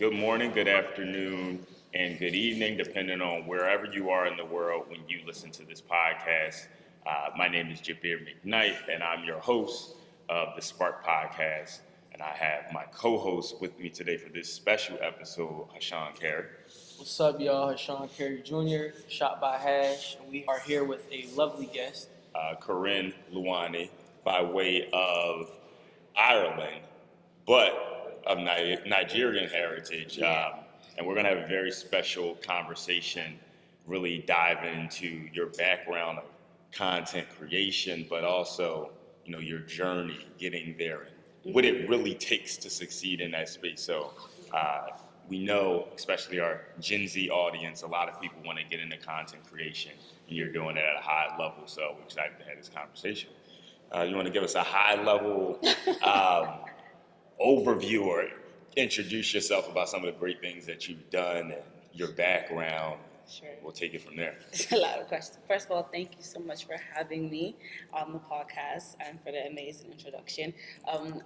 Good morning, good afternoon, and good evening, depending on wherever you are in the world when you listen to this podcast. My name is Jabir McKnight, and I'm your host of the Spark Podcast. And I have my co-host with me today for this special episode, Hashone Carry. What's up, y'all? Hashone Carry Jr., shot by Hash, and we are here with a lovely guest. Karine Lawani, by way of Ireland, but of Nigerian heritage. And we're going to have a very special conversation, really diving into your background of content creation, but also, your journey getting there and what it really takes to succeed in that space. So we know, especially our Gen Z audience, a lot of people want to get into content creation, and you're doing it at a high level. So we're excited to have this conversation. You want to give us a high-level overview or introduce yourself about some of the great things that you've done and your background? Sure. We'll take it from there. It's a lot of questions. First of all, thank you so much for having me on the podcast and for the amazing introduction.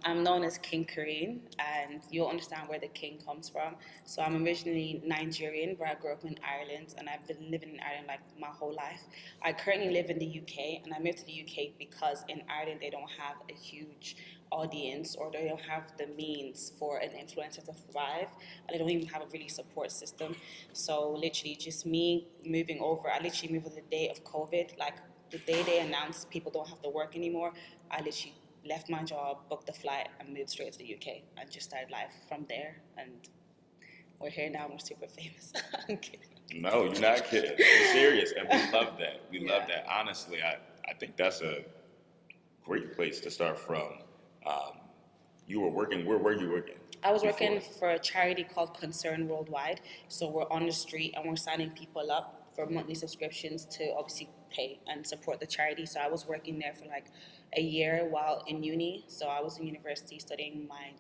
I'm known as King Karine, and you'll understand where the King comes from. So I'm originally Nigerian, but I grew up in Ireland, and I've been living in Ireland like my whole life. I currently live in the UK, and I moved to the UK because in Ireland they don't have a huge audience, or they don't have the means for an influencer to thrive, and they don't even have a really support system. So literally just me moving over, I literally moved on the day of COVID, like the day they announced people don't have to work anymore. I literally left my job, booked the flight, and moved straight to the UK and just started life from there. And we're here now, we're super famous. I'm kidding. No, you're not kidding. You're serious, and we love that. We love that. Honestly, I think that's a great place to start from. You were working, where were you working? I was working for a charity called Concern Worldwide. So we're on the street and we're signing people up for monthly subscriptions to obviously pay and support the charity. So I was working there for like a year while in uni. So I was in university studying my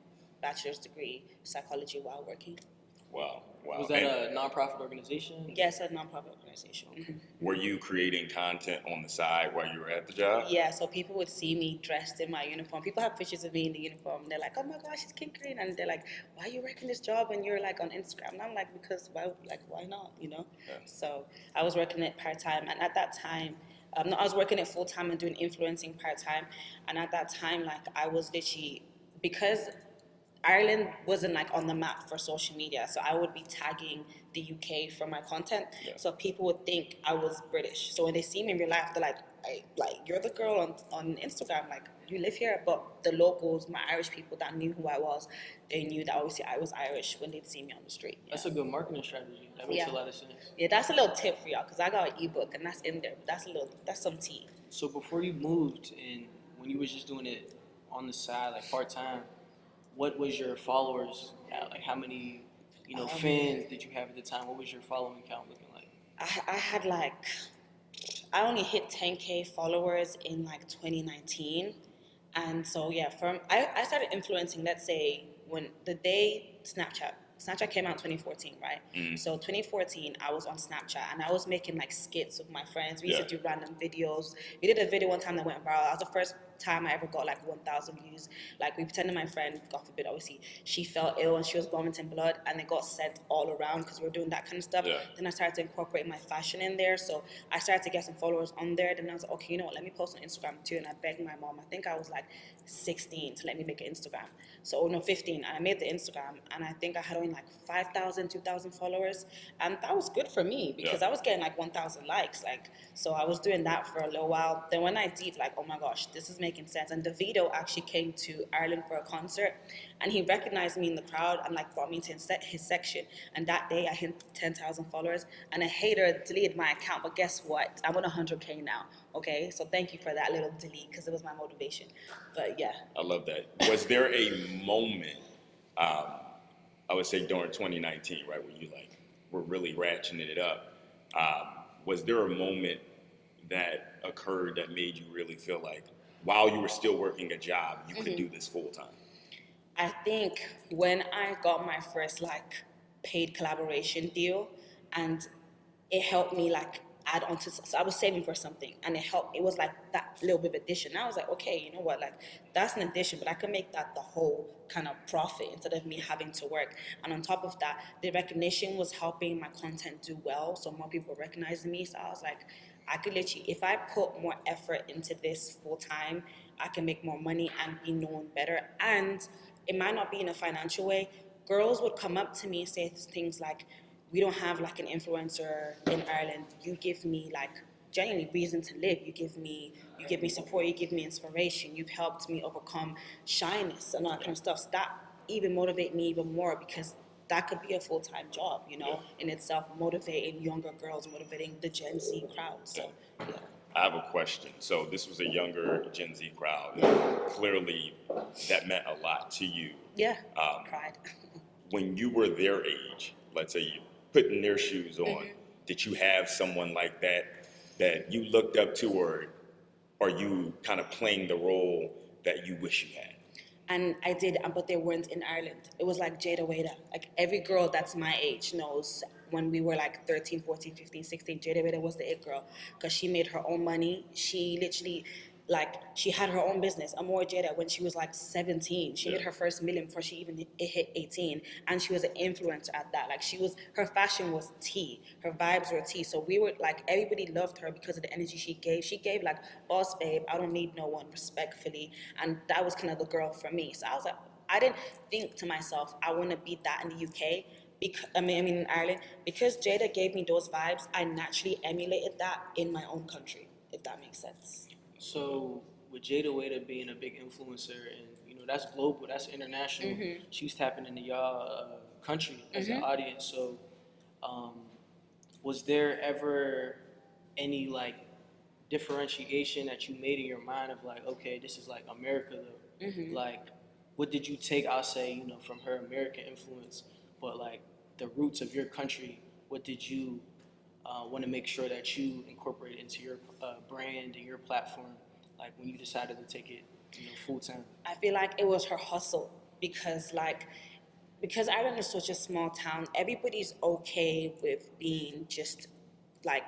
bachelor's degree, psychology, while working. Wow. Was that a nonprofit organization? Yes, a nonprofit organization. Mm-hmm. Were you creating content on the side while you were at the job? Yeah, so people would see me dressed in my uniform. People have pictures of me in the uniform. And they're like, oh my gosh, it's King Karine. And they're like, why are you working this job and you're like on Instagram? And I'm like, because why not, Yeah. So I was working it part-time. And at that time, I was working it full-time and doing influencing part-time. And at that time, like I was literally, because Ireland wasn't like on the map for social media, so I would be tagging the UK for my content. Yeah. So people would think I was British. So when they see me in real life, they're like, hey, like you're the girl on Instagram, like you live here. But the locals, my Irish people that knew who I was, they knew that obviously I was Irish when they'd see me on the street. Yeah. That's a good marketing strategy. That makes a lot of sense. Yeah, that's a little tip for y'all because I got an ebook and that's in there. But that's some tea. So before you moved and when you was just doing it on the side, like part time, what was your followers at? Like how many, fans did you have at the time? What was your following count looking like? I had I only hit 10K followers in like 2019. And so yeah, I started influencing, let's say when the day Snapchat came out in 2014, right? Mm. So 2014, I was on Snapchat and I was making like skits with my friends. We used to do random videos. We did a video one time that went viral. That was the first time I ever got like 1,000 views. Like we pretended my friend, God forbid, obviously, she fell ill and she was vomiting blood and it got sent all around because we were doing that kind of stuff. Yeah. Then I started to incorporate my fashion in there. So I started to get some followers on there. Then I was like, okay, you know what, let me post on Instagram too. And I begged my mom, I think I was like 16 to let me make an Instagram. So, 15. And I made the Instagram and I think I had only like 5,000, 2,000 followers. And that was good for me because I was getting like 1,000 likes. So I was doing that for a little while. Then when I deep, oh my gosh, this is making sense. And Davido actually came to Ireland for a concert and he recognized me in the crowd and brought me into his section. And that day I hit 10,000 followers and a hater deleted my account. But guess what? I'm on 100K now. Okay, so thank you for that little delete because it was my motivation. But yeah. I love that. Was there a moment, I would say during 2019, right, where you were really ratcheting it up? Was there a moment that occurred that made you really feel like while you were still working a job, you could do this full time? I think when I got my first paid collaboration deal, and it helped me add on to, so I was saving for something, and it helped. It was like that little bit of addition. And I was like, okay, you know what, like that's an addition, but I can make that the whole kind of profit instead of me having to work. And on top of that, the recognition was helping my content do well, so more people recognized me. So I was like, I could literally, if I put more effort into this full time, I can make more money and be known better. And it might not be in a financial way. Girls would come up to me and say things like, we don't have like an influencer in Ireland. You give me like genuinely reason to live. You give me support. You give me inspiration. You've helped me overcome shyness and all that kind of stuff. So that even motivate me even more, because that could be a full-time job, you know, in itself, motivating younger girls, motivating the Gen Z crowd. So, yeah. I have a question. So this was a younger Gen Z crowd. Clearly, that meant a lot to you. Yeah, pride. When you were their age, let's say you putting their shoes on, did you have someone like that you looked up to, or are you kind of playing the role that you wish you had? And I did, but they weren't in Ireland. It was like Jada Wada. Like every girl that's my age knows when we were like 13, 14, 15, 16, Jada Wada was the it girl, because she made her own money. She literally, like, she had her own business. Amor Jada, when she was like 17, she made her first million before she even hit 18. And she was an influencer at that. Like her fashion was tea. Her vibes were tea. So we were like, everybody loved her because of the energy she gave. She gave like, boss babe, I don't need no one, respectfully. And that was kind of the girl for me. So I was like, I didn't think to myself, I want to be that in the UK. I mean in Ireland. Because Jada gave me those vibes, I naturally emulated that in my own country, if that makes sense. So with Jada Wada being a big influencer, and you know that's global, that's international. She's tapping into y'all country as an audience. So, was there ever any like differentiation that you made in your mind of like, okay, this is like America though? Like, what did you take? I'll say, you know, from her American influence, but like the roots of your country. What did you want to make sure that you incorporate into your brand and your platform, like when you decided to take it, you know, full time? I feel like it was her hustle, because Ireland is such a small town. Everybody's okay with being just like,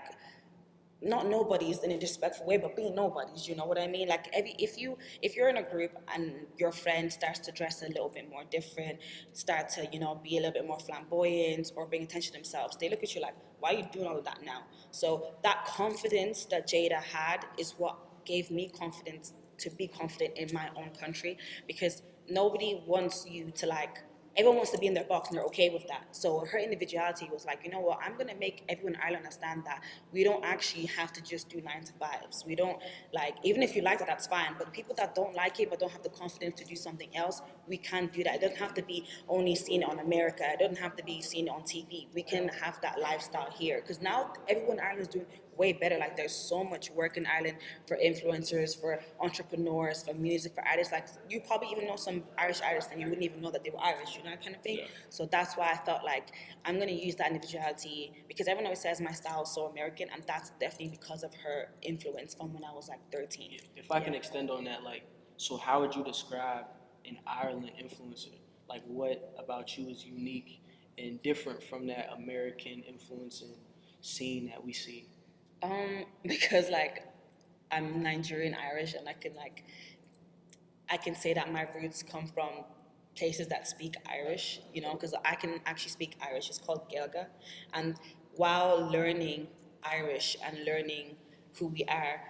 not nobodies in a disrespectful way, but being nobodies. You know what I mean? Like if you're in a group and your friend starts to dress a little bit more different, start to, you know, be a little bit more flamboyant or bring attention to themselves, they look at you like, why are you doing all of that now? So that confidence that Jada had is what gave me confidence to be confident in my own country, because nobody wants you to like, everyone wants to be in their box and they're okay with that. So her individuality was like, you know what, I'm gonna make everyone in Ireland understand that we don't actually have to just do 9 to 5s. We don't, like, even if you like it, that's fine. But people that don't like it but don't have the confidence to do something else, we can't do that. It doesn't have to be only seen on America. It doesn't have to be seen on TV. We can have that lifestyle here. Because now everyone in Ireland is doing way better. Like there's so much work in Ireland for influencers, for entrepreneurs, for music, for artists. Like you probably even know some Irish artists and you wouldn't even know that they were Irish, you know, that kind of thing. Yeah. So that's why I felt like I'm gonna use that individuality, because everyone always says my style is so American, and that's definitely because of her influence from when I was like 13. Yeah. If I can extend on that, like, so how would you describe an Ireland influencer? Like what about you is unique and different from that American influencing scene that we see? Because like I'm Nigerian-Irish, and I can say that my roots come from places that speak Irish, you know, because I can actually speak Irish. It's called Gaeilge. And while learning Irish and learning who we are,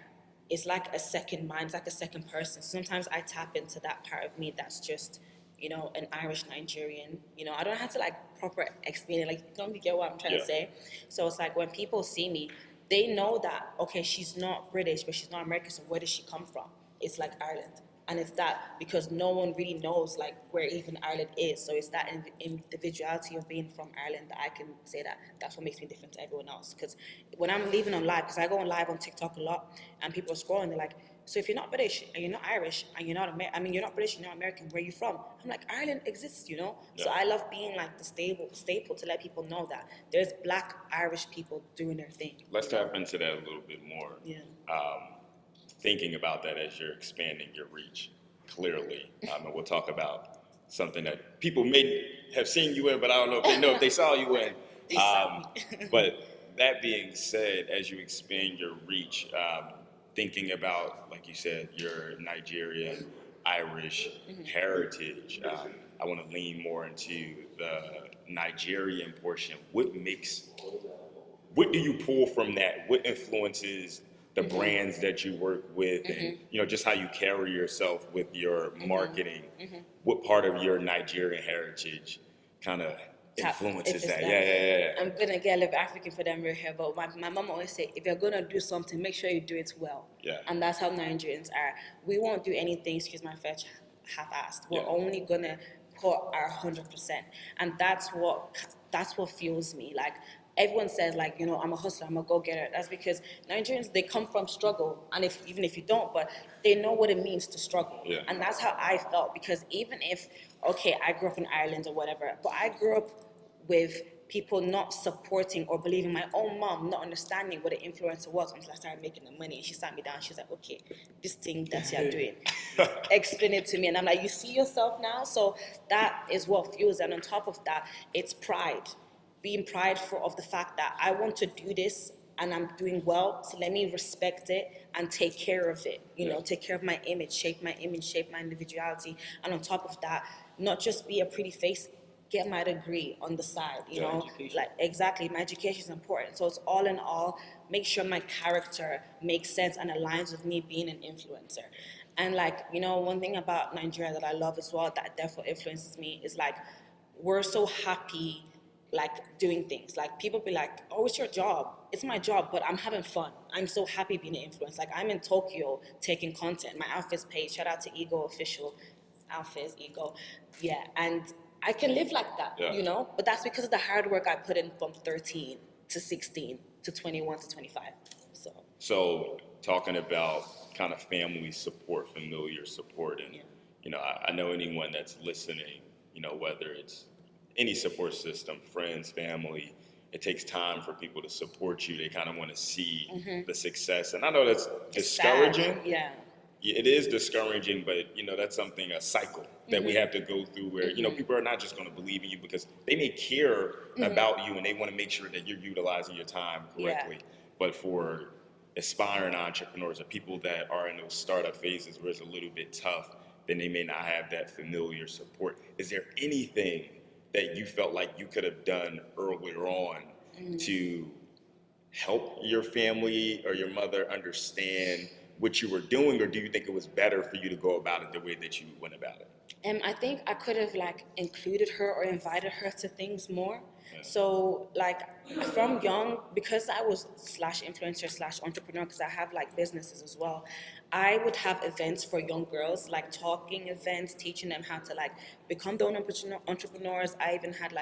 it's like a second mind, it's like a second person. Sometimes I tap into that part of me that's just, you know, an Irish Nigerian. You know, I don't have to like proper explain it, like, don't you get what I'm trying to say? So it's like when people see me, they know that, okay, she's not British, but she's not American, so where does she come from? It's like Ireland. And it's that because no one really knows like where even Ireland is. So it's that individuality of being from Ireland that I can say that that's what makes me different to everyone else. Because when I'm leaving on live, because I go on live on TikTok a lot, and people are scrolling, they're like, so if you're not British and you're not Irish and you're not you're not British, you're not American, where are you from? I'm like, Ireland exists, you know? Yeah. So I love being like the staple to let people know that there's Black Irish people doing their thing. Let's tap into that a little bit more. Yeah. Thinking about that as you're expanding your reach, clearly. And we'll talk about something that people may have seen you in, but I don't know if they know if they saw you in. But that being said, as you expand your reach, thinking about, like you said, your Nigerian Irish heritage, I want to lean more into the Nigerian portion. What do you pull from that? What influences the brands that you work with, and just how you carry yourself with your marketing? What part of your Nigerian heritage kind of influences that? Yeah. I'm gonna get a little African for them right here, but my mom always say, if you're gonna do something, make sure you do it well. Yeah. And that's how Nigerians are. We won't do anything, excuse my French, half-assed. We're only gonna put our 100%, and that's what fuels me. Like everyone says, like, I'm a hustler, I'm a go-getter. That's because Nigerians, they come from struggle, and even if you don't, but they know what it means to struggle. Yeah. And that's how I felt, because even if, okay, I grew up in Ireland or whatever, but I grew up with people not supporting or believing, my own mom not understanding what an influencer was until I started making the money. And she sat me down, she's like, okay, this thing that you're doing, explain it to me. And I'm like, you see yourself now? So that is what fuels. And on top of that, it's pride. Being prideful of the fact that I want to do this and I'm doing well, so let me respect it and take care of it. Take care of my image, shape my individuality. And on top of that, not just be a pretty face, get my degree on the side, Education. like exactly, my education is important. So it's all in all, make sure my character makes sense and aligns with me being an influencer. And one thing about Nigeria that I love as well, that therefore influences me, is like, we're so happy doing things. Like people be like, oh, it's your job. It's my job, but I'm having fun. I'm so happy being an influencer. Like I'm in Tokyo taking content. My outfit's paid. Shout out to Ego Official. Outfits, Ego. Yeah, and I can live like that, But that's because of the hard work I put in from 13 to 16 to 21 to 25. So talking about kind of family support, familiar support, and I know anyone that's listening, whether it's any support system, friends, family, it takes time for people to support you. They kind of want to see the success, and I know that's discouraging. Yeah. It is discouraging, but that's a cycle that we have to go through where people are not just going to believe in you because they may care about you and they want to make sure that you're utilizing your time correctly. But for aspiring entrepreneurs or people that are in those startup phases where it's a little bit tough, then they may not have that familiar support. Is there anything that you felt like you could have done earlier on to help your family or your mother understand what you were doing, or do you think it was better for you to go about it the way that you went about it? I think I could have included her or invited her to things more. Yeah. So from young, because I was /influencer /entrepreneur, because I have businesses as well, I would have events for young girls, talking events, teaching them how to become their own entrepreneurs. I even had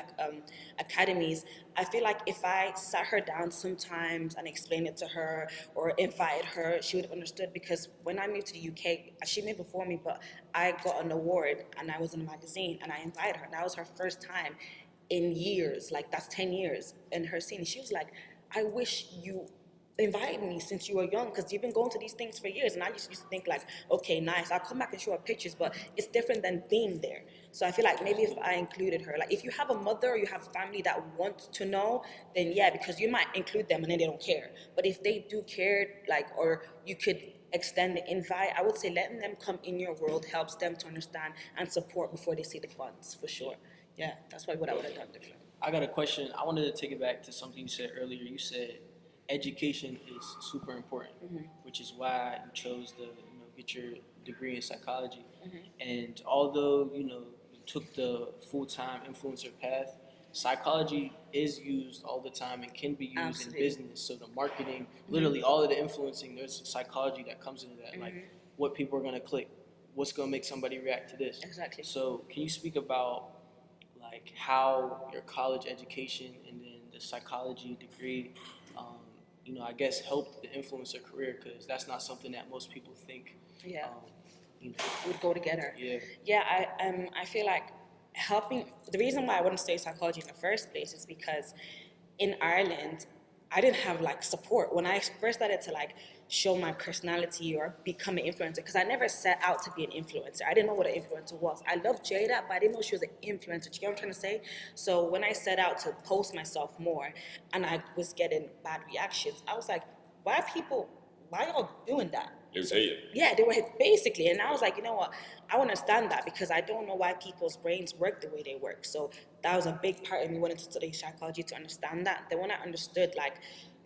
academies. I feel like if I sat her down sometimes and explained it to her or invited her, she would have understood, because when I moved to the UK, she moved before me, but I got an award and I was in a magazine and I invited her. And that was her first time in years, that's 10 years in her scene. And she was like, I wish you invited me since you were young, because you've been going to these things for years. And I just used to think okay, nice, I'll come back and show her pictures, but it's different than being there. So I feel like maybe if I included her, if you have a mother or you have family that wants to know, then yeah, because you might include them and then they don't care. But if they do care, or you could extend the invite, I would say letting them come in your world helps them to understand and support before they see the funds, for sure. Yeah, that's probably what I would have done different. I got a question. I wanted to take it back to something you said earlier. You said education is super important, which is why you chose to get your degree in psychology. And although you took the full-time influencer path, psychology is used all the time and can be used Absolutely. in business. So the marketing, literally all of the influencing, there's psychology that comes into that. What people are going to click, what's going to make somebody react to this. Exactly. So can you speak about how your college education and then the psychology degree, I guess helped the influencer career, because that's not something that most people think. Yeah. Would go together. Yeah. Yeah, I feel like helping. The reason why I wouldn't study psychology in the first place is because in Ireland, I didn't have like support when I first started to like show my personality or become an influencer, because I never set out to be an influencer. I didn't know what an influencer was. I loved Jada, but I didn't know she was an influencer. Do you get what I'm trying to say? So when I set out to post myself more and I was getting bad reactions, I was like, why y'all doing that? It was hated. Yeah, they were basically, and I was like, you know what? I understand that because I don't know why people's brains work the way they work. So that was a big part of me wanting to study psychology, to understand that. Then when I understood like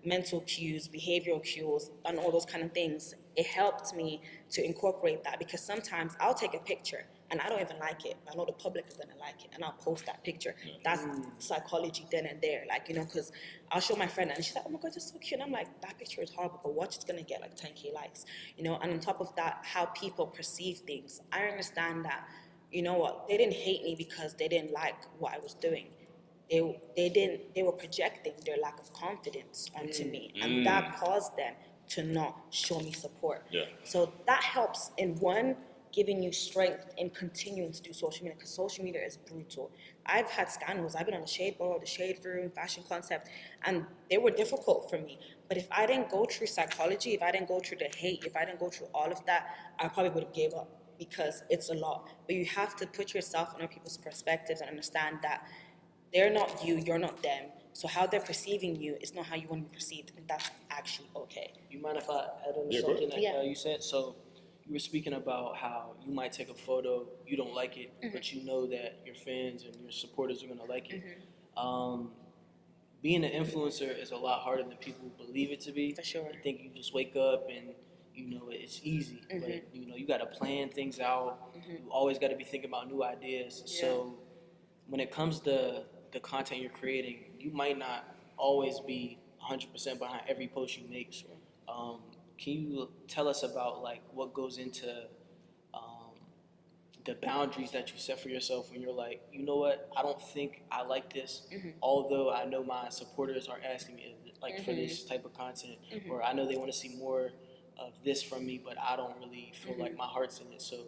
mental cues, behavioral cues, and all those kind of things, it helped me to incorporate that, because sometimes I'll take a picture and I don't even like it. I know the public is gonna like it, and I'll post that picture. That's psychology then and there, like, you know, because I'll show my friend and she's like, oh my god, it's so cute. And I'm like, that picture is horrible, but watch, it's gonna get like 10K likes, you know. And on top of that, how people perceive things, I understand that, you know what, they didn't hate me because they didn't like what I was doing. They were projecting their lack of confidence onto me, and that caused them to not show me support. Yeah. So that helps in one, giving you strength in continuing to do social media, because social media is brutal. I've had scandals. I've been on the Shade Board, the Shade Room, Fashion Concept, and they were difficult for me. But if I didn't go through psychology, if I didn't go through the hate, if I didn't go through all of that, I probably would have gave up, because it's a lot. But you have to put yourself in other people's perspectives and understand that they're not you, you're not them. So how they're perceiving you is not how you want to be perceived, and that's actually okay. You mind if I add on Yeah, go something that Yeah. you said? So you were speaking about how you might take a photo, you don't like it, but you know that your fans and your supporters are going to like it. Being an influencer is a lot harder than people believe it to be. For sure. I think you just wake up and you know it's easy, but you know you got to plan things out. You always got to be thinking about new ideas. Yeah. So when it comes to the content you're creating, you might not always be 100% behind every post you make. Sure. Can you tell us about like what goes into the boundaries that you set for yourself when you're like, you know what, I don't think I like this, although I know my supporters are asking me like for this type of content, or I know they want to see more of this from me, but I don't really feel like my heart's in it. So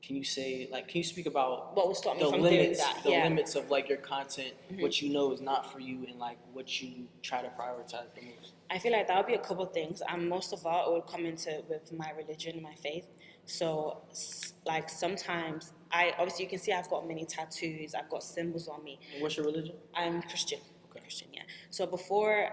can you speak about What will stop me the from doing limits, that? the Yeah. limits of like your content, what you know is not for you, and like what you try to prioritize the most? I feel like that would be a couple things. Most of all, it would come into with my religion, my faith. So, like sometimes obviously you can see I've got many tattoos. I've got symbols on me. And what's your religion? I'm Christian. Okay. Christian, yeah. So before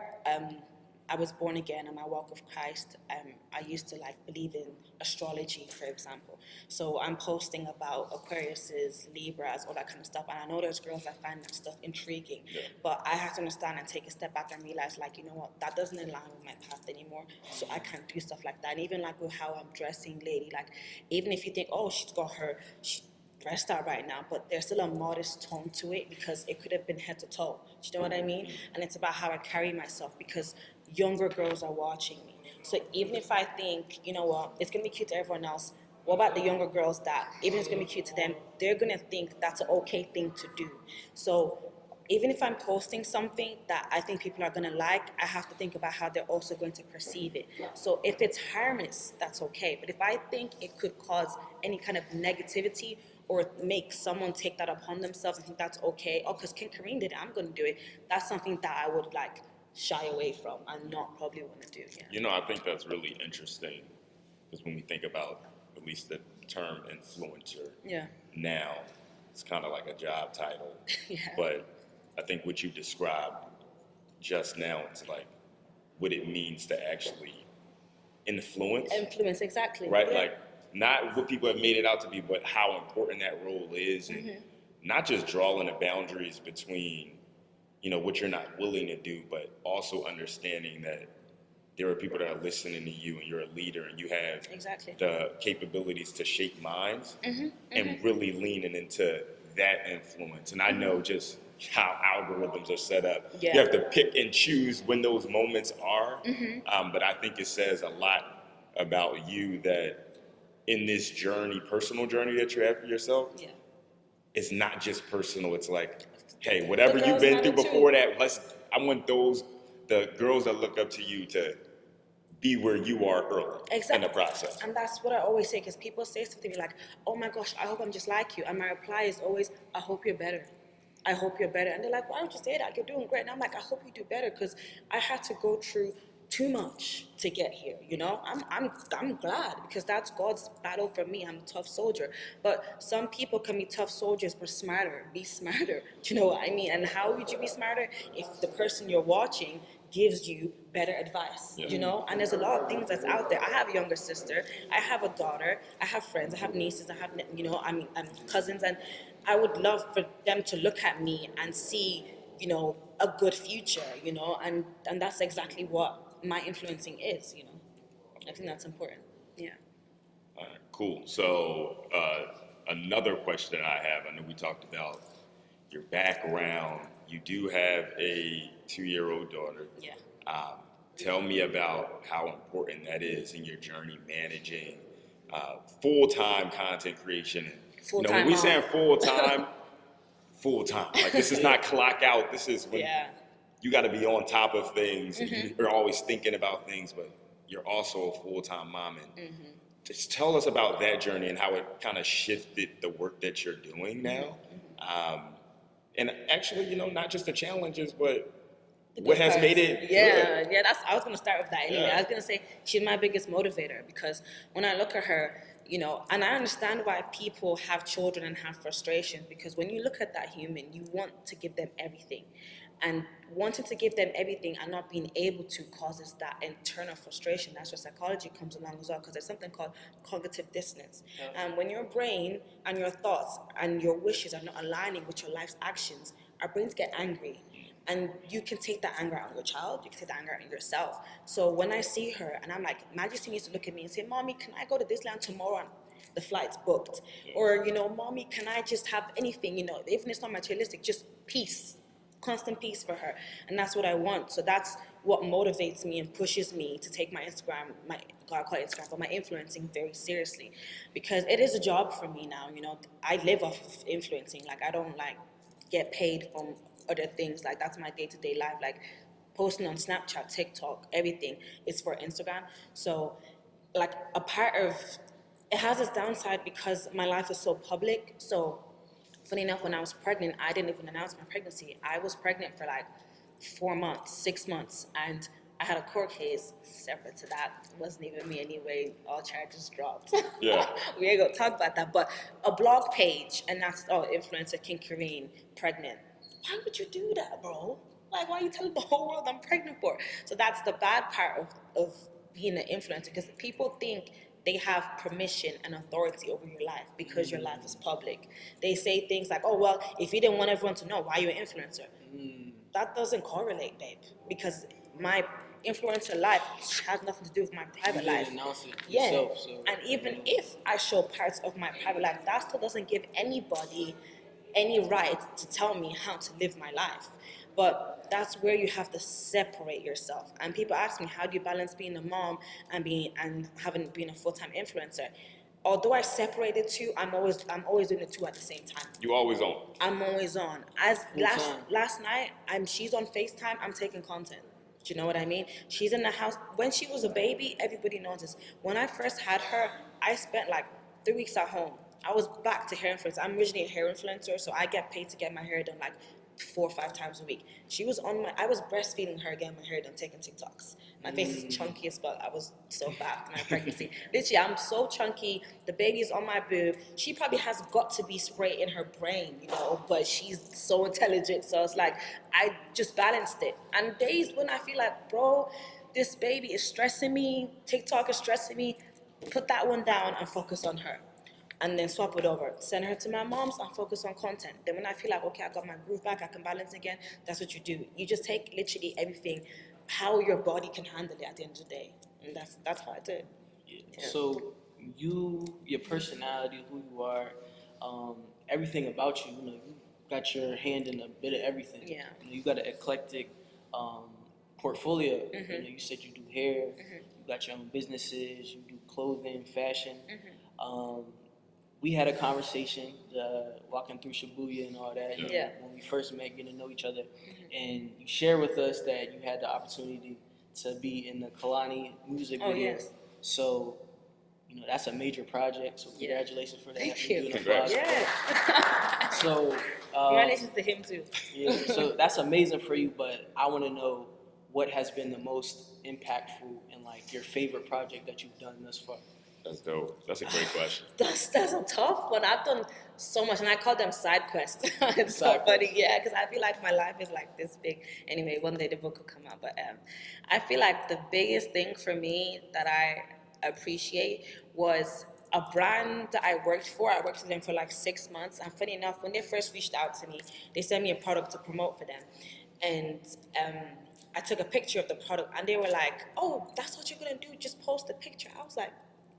I was born again and my walk with Christ, I used to like believe in astrology, for example. So I'm posting about Aquariuses, Libras, all that kind of stuff. And I know there's girls that find that stuff intriguing. Yeah. But I have to understand and take a step back and realize, like, you know what, that doesn't align with my path anymore. So I can't do stuff like that. And even like with how I'm dressing lately, like even if you think, oh, she dressed out right now, but there's still a modest tone to it, because it could have been head to toe. Do you know what I mean? And it's about how I carry myself, because younger girls are watching me. So even if I think, you know what, it's gonna be cute to everyone else, what about the younger girls that, even if it's gonna be cute to them, they're gonna think that's an okay thing to do. So even if I'm posting something that I think people are gonna like, I have to think about how they're also going to perceive it. So if it's harmless, that's okay. But if I think it could cause any kind of negativity or make someone take that upon themselves and think that's okay, oh, because Karine did it, I'm gonna do it, that's something that I would like shy away from and not probably want to do. Yeah. You know, I think that's really interesting, because when we think about at least the term influencer, Yeah. now it's kind of like a job title. Yeah. But I think what you described just now is like what it means to actually influence, Influence, exactly. right? Yeah. Like not what people have made it out to be, but how important that role is, and not just drawing the boundaries between, you know, what you're not willing to do, but also understanding that there are people that are listening to you and you're a leader and you have Exactly. the capabilities to shape minds, and really leaning into that influence. And I know just how algorithms are set up. Yeah. You have to pick and choose when those moments are. But I think it says a lot about you that in this journey, personal journey that you have for yourself, Yeah. it's not just personal. It's like, hey, whatever The you've girls been have through it too. before that, I want the girls that look up to you to be where you are early in the process. And that's what I always say, because people say something like, oh my gosh, I hope I'm just like you. And my reply is always, I hope you're better. I hope you're better. And they're like, why would you say that? You're doing great. And I'm like, I hope you do better because I had to go through too much to get here, you know? I'm glad because that's God's battle for me. I'm a tough soldier. But some people can be tough soldiers but smarter. Be smarter. Do you know what I mean? And how would you be smarter? If the person you're watching gives you better advice, you know? And there's a lot of things that's out there. I have a younger sister, I have a daughter, I have friends, I have nieces, I have, you know, and cousins, and I would love for them to look at me and see, you know, a good future, you know, and that's exactly what my influencing is, you know. I think that's important. Yeah. All right, cool. So another question that I have, I know we talked about your background. You do have a 2-year-old daughter. Yeah. Tell me about how important that is in your journey managing full-time content creation. And, you know, when we saying full-time, full-time. Like, this is not clock out. This is when you got to be on top of things. And you're always thinking about things, but you're also a full-time mom. And just tell us about that journey and how it kind of shifted the work that you're doing now. And actually, you know, not just the challenges, but what has made it good. Yeah, I was gonna start with that anyway. Yeah. I was gonna say she's my biggest motivator because when I look at her, you know, and I understand why people have children and have frustrations because when you look at that human, you want to give them everything. And wanting to give them everything and not being able to causes that internal frustration. That's where psychology comes along as well, because there's something called cognitive dissonance. And when your brain and your thoughts and your wishes are not aligning with your life's actions, our brains get angry. And you can take that anger out on your child, you can take that anger out on yourself. So when I see her, and I'm like, Majesty needs to look at me and say, Mommy, can I go to Disneyland tomorrow? And the flight's booked. Or, you know, Mommy, can I just have anything, you know, even if it's not materialistic, just peace. Constant peace for her, and that's what I want. So that's what motivates me and pushes me to take my Instagram, I call it Instagram, but my influencing very seriously, because it is a job for me now. You know, I live off of influencing. Like, I don't like get paid from other things. Like, that's my day-to-day life. Like, posting on Snapchat, TikTok, everything is for Instagram. So, like, a part of it has its downside because my life is so public. So funny enough, when I was pregnant, I didn't even announce my pregnancy. I was pregnant for like 4 months, 6 months, and I had a court case separate to that. It wasn't even me anyway. All charges dropped. Yeah. We ain't gonna talk about that. But a blog page, and that's, influencer King Karine, pregnant. Why would you do that, bro? Like, why are you telling the whole world I'm pregnant for? So that's the bad part of being an influencer, because people think they have permission and authority over your life because your life is public. They say things like, oh, well, if you didn't want everyone to know, why are you an influencer? That doesn't correlate, babe, because my influencer life has nothing to do with my private life. Yourself, so, and even if I show parts of my private life, that still doesn't give anybody any right to tell me how to live my life. But that's where you have to separate yourself. And people ask me, how do you balance being a mom and having been a full-time influencer? Although I separate the two, I'm always doing the two at the same time. You always on. I'm always on. As last night, she's on FaceTime, I'm taking content. Do you know what I mean? She's in the house. When she was a baby, everybody knows this. When I first had her, I spent like 3 weeks at home. I was back to hair influencer. I'm originally a hair influencer, so I get paid to get my hair done like 4 or 5 times a week. I was breastfeeding her, getting my hair done, taking TikToks. My face is chunky as fuck. I was so fat in my pregnancy. Literally, I'm so chunky. The baby's on my boob. She probably has got to be spray in her brain, you know, but she's so intelligent. So it's like, I just balanced it. And days when I feel like, bro, this baby is stressing me, TikTok is stressing me, put that one down and focus on her. And then swap it over. Send her to my mom's and focus on content. Then when I feel like, okay, I got my groove back, I can balance again, that's what you do. You just take literally everything, how your body can handle it at the end of the day. And that's how I did. Yeah. So your personality, who you are, everything about you, you know, you got your hand in a bit of everything. Yeah. You know, you got an eclectic portfolio. You know, you said you do hair, you got your own businesses, you do clothing, fashion. We had a conversation walking through Shibuya and all that. Yeah. When we first met, getting to know each other, and you shared with us that you had the opportunity to be in the Kalani music video. Oh, yes. So, you know, that's a major project. So congratulations for that. Thank you. Congrats. Yeah. So Congratulations to him too. Yeah, so that's amazing for you, but I want to know what has been the most impactful and like your favorite project that you've done thus far. That's dope. That's a great question. That's a tough one. I've done so much, and I call them side quests. It's so Side funny, quests. yeah, because I feel like my life is like this big. Anyway, one day the book will come out, but I feel like the biggest thing for me that I appreciate was a brand that I worked for. I worked with them for like 6 months, and funny enough, when they first reached out to me, they sent me a product to promote for them, and I took a picture of the product, and they were like, "Oh, that's what you're gonna do? Just post the picture." I was like,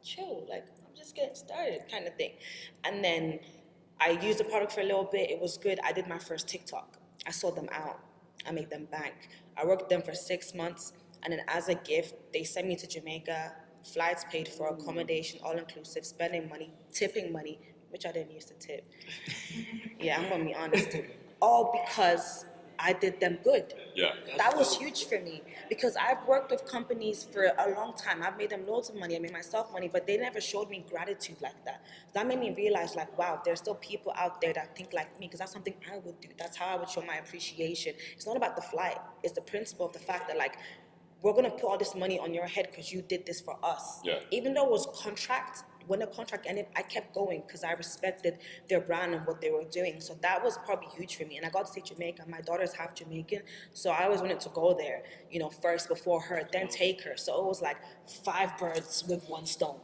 chill, like I'm just getting started kind of thing. And then I used the product for a little bit. It was good. I did my first TikTok. I sold them out. I made them bank. I worked with them for 6 months. And then as a gift, they sent me to Jamaica, flights paid for, accommodation, all inclusive, spending money, tipping money, which I didn't use to tip. Yeah, I'm gonna be honest. All because I did them good. Yeah. That was huge for me because I've worked with companies for a long time. I've made them loads of money. I made myself money, but they never showed me gratitude like that. That made me realize, like, wow, there's still people out there that think like me because that's something I would do. That's how I would show my appreciation. It's not about the flight. It's the principle of the fact that, like, we're gonna put all this money on your head because you did this for us. Yeah. Even though it was contract, when the contract ended, I kept going because I respected their brand and what they were doing. So that was probably huge for me. And I got to see Jamaica. My daughter's half Jamaican, so I always wanted to go there, first before her, then take her. So it was like 5 birds with 1 stone,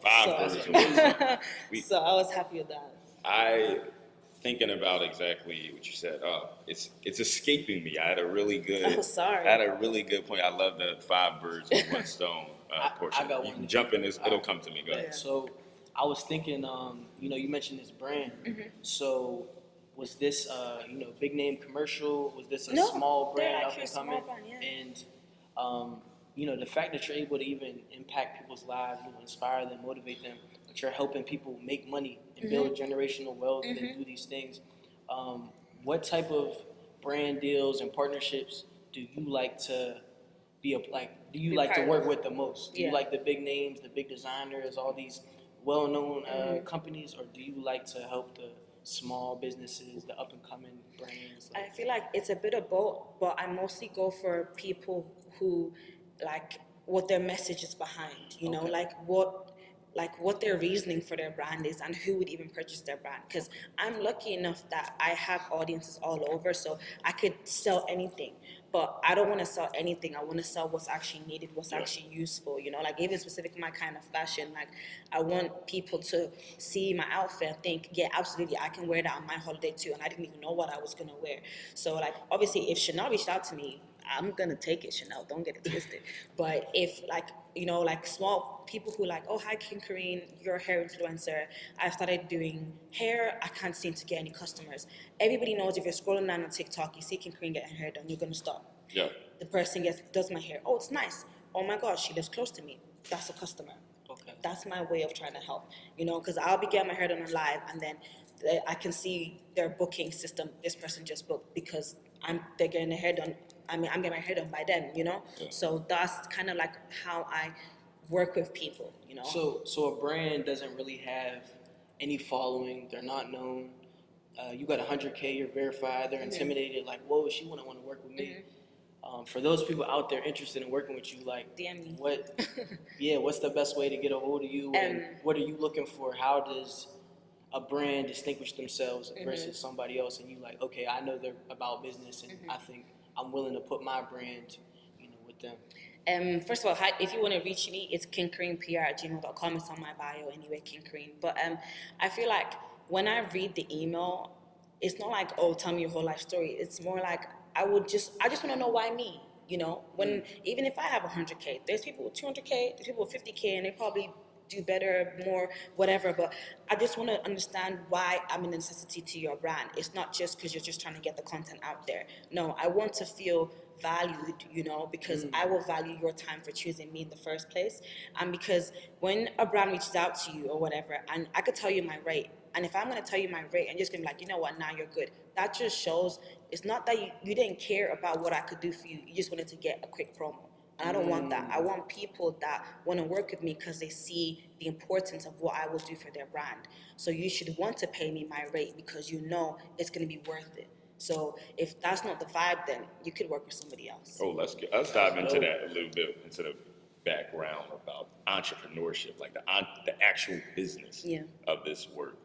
Five birds with 1 stone. So I was happy with that. I thinking about exactly what you said. It's escaping me. I had a really good. Oh, sorry. I had a really good point. I love the 5 birds with 1 stone portion. I got You one. can jump in this. It'll come to me. Go ahead. So I was thinking, you mentioned this brand. So was this, big name commercial? Was this a No, small they're brand up actually and a small coming? brand, yeah. And the fact that you're able to even impact people's lives, inspire them, motivate them, but you're helping people make money and build generational wealth and do these things. What type of brand deals and partnerships do you like to do you like to part work of. with the most? Do you Yeah. like the big names, the big designers, all these well-known companies, or do you like to help the small businesses, the up-and-coming brands? I feel like it's a bit of both, but I mostly go for people who, like, what their message is behind, Okay. like what their reasoning for their brand is and who would even purchase their brand. Because I'm lucky enough that I have audiences all over, so I could sell anything. But I don't want to sell anything. I want to sell what's actually needed, what's actually useful. Like even specific my kind of fashion. Like I want people to see my outfit and think, yeah, absolutely, I can wear that on my holiday too. And I didn't even know what I was gonna wear. So like obviously, if Chanel reached out to me, I'm gonna take it, Chanel. Don't get it twisted. But if like small people who like, oh hi, Karine, you're a hair influencer. I started doing hair. I can't seem to get any customers. Everybody knows if you're scrolling down on TikTok, you see Karine getting her hair done, you're gonna stop. Yeah. The person does my hair. Oh, it's nice. Oh my gosh, she lives close to me. That's a customer. Okay. That's my way of trying to help. Because I'll be getting my hair done on live, and then I can see their booking system. This person just booked because they're getting their hair done. I'm getting my hair done by them. Yeah. So that's kind of like how I work with people. So a brand doesn't really have any following. They're not known. You got 100K. You're verified. They're intimidated. Like, whoa, she wouldn't want to work with me. For those people out there interested in working with you, like, DM me. What's the best way to get a hold of you, and what are you looking for? How does a brand distinguish themselves versus somebody else? And you like, okay, I know they're about business, and I think I'm willing to put my brand, with them. First of all, if you want to reach me, it's kingkarinepr@gmail.com. It's on my bio anyway, King Karine. But I feel like when I read the email, it's not like, oh, tell me your whole life story. It's more like I just want to know why me. When even if I have 100K, there's people with 200K, there's people with 50K, and they probably do better, more, whatever. But I just want to understand why I'm a necessity to your brand. It's not just because you're just trying to get the content out there. No, I want to feel valued, because I will value your time for choosing me in the first place. And because when a brand reaches out to you or whatever, and I could tell you my rate, and if I'm going to tell you my rate and you're just going to be like, you know what, now you're good. That just shows it's not that you didn't care about what I could do for you. You just wanted to get a quick promo. And I don't want that. I want people that want to work with me because they see the importance of what I will do for their brand. So you should want to pay me my rate because you know it's going to be worth it. So if that's not the vibe, then you could work with somebody else. Oh, let's dive into that a little bit, into the background about entrepreneurship, like the actual business of this work.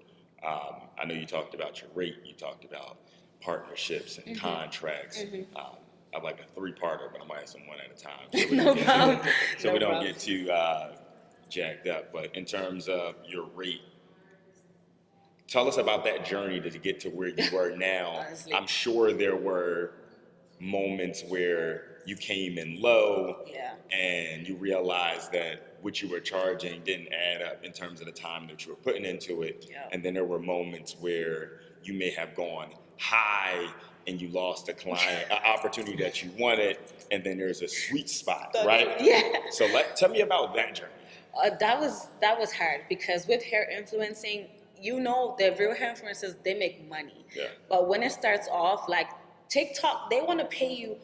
I know you talked about your rate, you talked about partnerships and contracts. I like a three-parter, but I'm gonna ask them one at a time. So No problem. So we don't get too jacked up. But in terms of your rate, tell us about that journey to get to where you are now. Honestly. I'm sure there were moments where you came in low and you realized that what you were charging didn't add up in terms of the time that you were putting into it. And then there were moments where you may have gone high and you lost a client, an opportunity that you wanted, and then there's a sweet spot, right? Yeah. So tell me about that journey. That was hard because with hair influencing, you know, the real hair influencers, they make money. But when it starts off, like TikTok, they want to pay you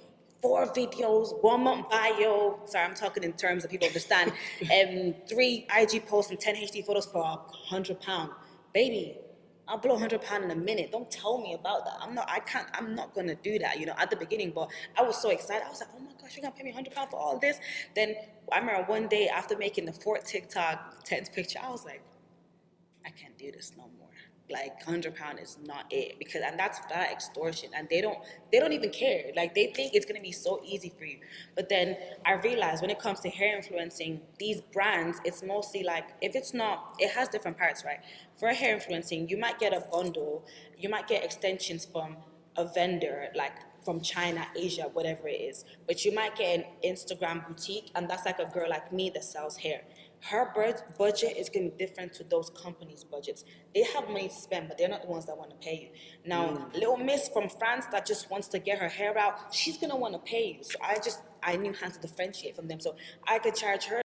4 videos, 1 month bio. Sorry, I'm talking in terms that people understand. 3 IG posts and 10 HD photos for £100. Baby, I'll blow £100 in a minute. Don't tell me about that. I'm not gonna do that, you know, at the beginning. But I was so excited. I was like, oh my gosh, you're gonna pay me £100 for all this? Then I remember one day after making the 4th TikTok 10th picture, I was like, I can't do this no more. Like £100 is not it, and that's flat extortion, and they don't even care. Like they think it's gonna be so easy for you. But then I realized when it comes to hair influencing, these brands, it's mostly like, if it's not, it has different parts, right? For hair influencing, you might get a bundle, you might get extensions from a vendor, like from China, Asia, whatever it is. But you might get an Instagram boutique, and that's like a girl like me that sells hair. Her budget is going to be different to those companies' budgets. They have money to spend, but they're not the ones that want to pay you. Now, little miss from France that just wants to get her hair out, she's going to want to pay you. So I knew how to differentiate from them. So I could charge her,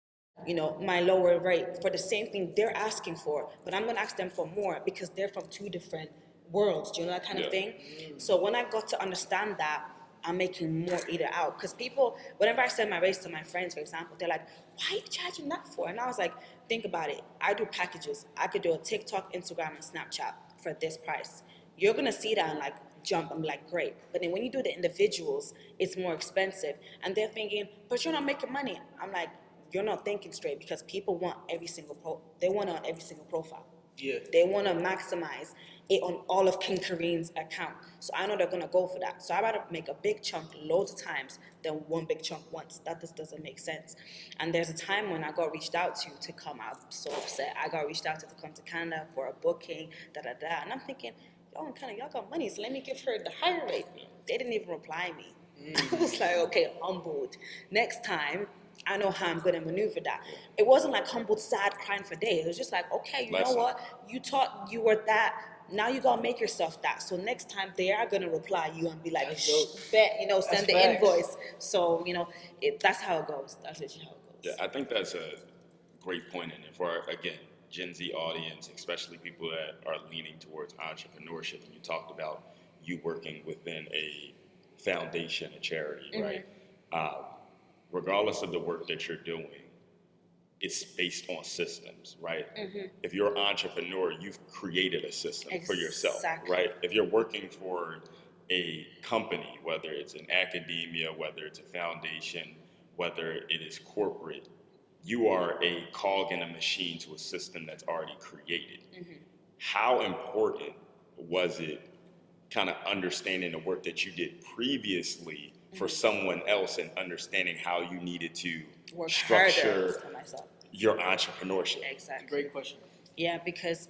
you know, my lower rate for the same thing they're asking for, but I'm going to ask them for more because they're from 2 different worlds. Do you know that kind of thing? So when I got to understand that, I'm making more either out. Because people, whenever I send my rates to my friends, for example, they're like, why are you charging that for? And I was like, think about it. I do packages. I could do a TikTok, Instagram, and Snapchat for this price. You're going to see that and like jump. I'm like, great. But then when you do the individuals, it's more expensive. And they're thinking, but you're not making money. I'm like, you're not thinking straight, because people want every single they want it on every single profile. They want to maximize it on all of King Karine's account. So I know they're going to go for that. So I'd rather make a big chunk loads of times than one big chunk once. That just doesn't make sense. And there's a time when I got reached out to come out, so upset. I got reached out to come to Canada for a booking, da-da-da. And I'm thinking, y'all in Canada, y'all got money, so let me give her the higher rate. They didn't even reply me. I was like, okay, humbled. Next time, I know how I'm going to maneuver that. It wasn't like humbled, sad, crying for days. It was just like, okay, you know what? You thought you were that. Now you got to make yourself that. So next time they are going to reply you and be like, bet, you know, send the invoice. So, you know, that's how it goes. That's literally how it goes. Yeah, I think that's a great point in it for, again, Gen Z audience, especially people that are leaning towards entrepreneurship. And you talked about you working within a foundation, a charity, right? Regardless of the work that you're doing, it's based on systems, right? If you're an entrepreneur, you've created a system for yourself, right? If you're working for a company, whether it's an academia, whether it's a foundation, whether it is corporate, you are a cog in a machine to a system that's already created. How important was it kind of understanding the work that you did previously for someone else and understanding how you needed to work structure for myself. Your entrepreneurship? Exactly. Great question. Yeah, because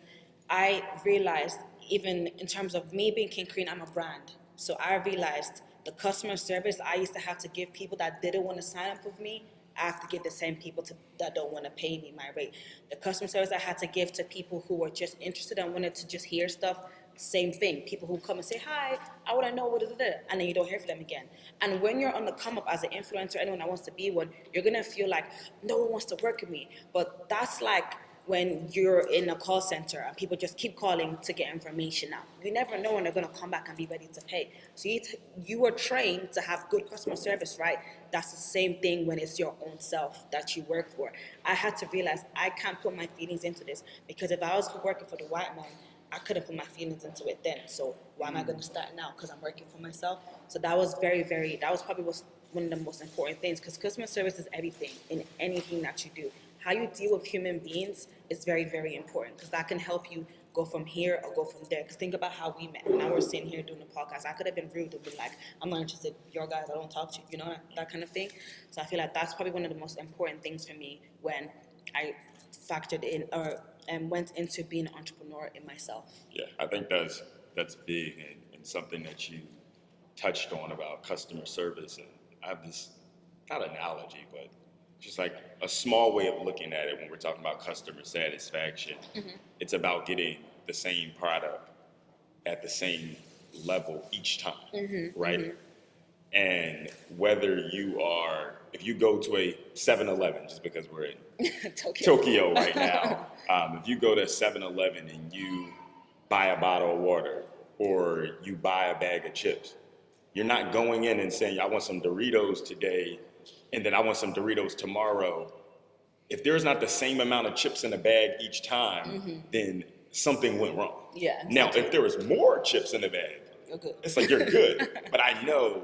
I realized, even in terms of me being King Karine, I'm a brand. So I realized the customer service I used to have to give people that didn't want to sign up with me, I have to give the same people that don't want to pay me my rate. The customer service I had to give to people who were just interested and wanted to just hear stuff, same thing. People who come and say, hi, I want to know what is it, and then you don't hear from them again. And when you're on the come up as an influencer, anyone that wants to be one, you're going to feel like no one wants to work with me. But that's like when you're in a call center and people just keep calling to get information out. You never know when they're going to come back and be ready to pay. So you were trained to have good customer service, right? That's the same thing when it's your own self that you work for. I had to realize I can't put my feelings into this, because if I was working for the white man, I couldn't put my feelings into it then. So why am I going to start now? Because I'm working for myself. So that was that was probably one of the most important things, because customer service is everything in anything that you do. How you deal with human beings is very, very important, because that can help you go from here or go from there. Because think about how we met. Now we're sitting here doing a podcast. I could have been rude and been like, I'm not interested in your guys, I don't talk to you, that kind of thing. So I feel like that's probably one of the most important things for me when I factored in and went into being an entrepreneur in myself. Yeah, I think that's big, and something that you touched on about customer service. And I have this, not analogy, but just like a small way of looking at it when we're talking about customer satisfaction. It's about getting the same product at the same level each time, right? And whether if you go to a 7-Eleven, just because we're in Tokyo right now, if you go to 7-Eleven and you buy a bottle of water or you buy a bag of chips, you're not going in and saying, I want some Doritos today, and then I want some Doritos tomorrow. If there's not the same amount of chips in the bag each time, then something went wrong. Yeah. Now, if there was more chips in the bag, You're good. it's like you're good, but I know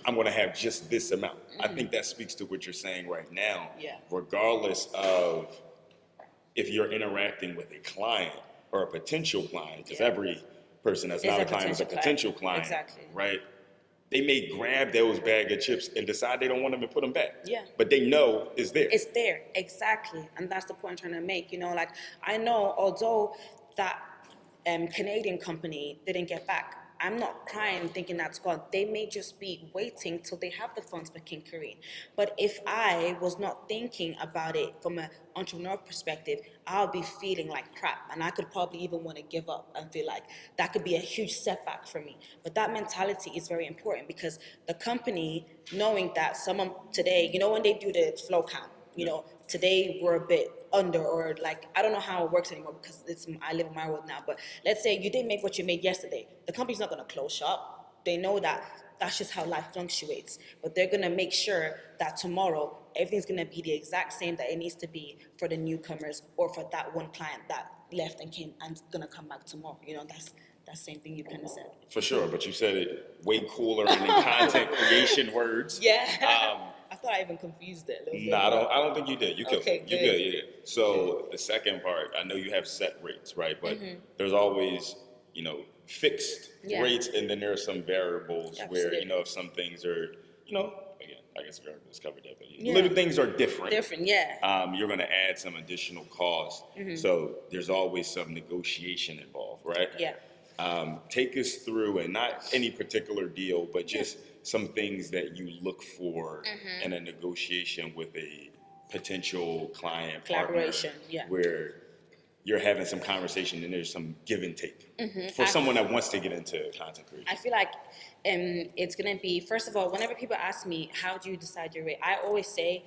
I'm going to have just this amount. I think that speaks to what you're saying right now. Yeah. Regardless of if you're interacting with a client or a potential client, because every person that's not a client is a potential client, exactly. right? They may grab those bag of chips and decide they don't want them and put them back. Yeah. But they know it's there. It's there, exactly. And that's the point I'm trying to make. Like, I know, although that Canadian company didn't get back, I'm not crying thinking that's gone. They may just be waiting till they have the funds for King Karine. But if I was not thinking about it from an entrepreneur perspective, I'll be feeling like crap. And I could probably even want to give up and feel like that could be a huge setback for me. But that mentality is very important, because the company, knowing that someone today, when they do the flow count, today we're a bit under, or like, I don't know how it works anymore, because I live in my world now, but let's say you didn't make what you made yesterday. The company's not going to close shop. They know that that's just how life fluctuates, but they're going to make sure that tomorrow everything's going to be the exact same that it needs to be for the newcomers, or for that one client that left and came and going to come back tomorrow. That's that same thing you kind of said. For sure, but you said it way cooler and in content creation words. Yeah. I thought I even confused it a little bit. No, I don't think you did. You killed Okay, it. You good. good, yeah. So the second part, I know you have set rates, right? But there's always, fixed rates, and then there are some variables where, if some things are, again, I guess variables covered that, but little things are different. You're going to add some additional costs. So there's always some negotiation involved, right? Yeah. Take us through, and not any particular deal, but just some things that you look for in a negotiation with a potential client Collaboration, partner, where you're having some conversation and there's some give and take for someone that wants to get into content creation. I feel like it's going to be, first of all, whenever people ask me, how do you decide your rate? I always say,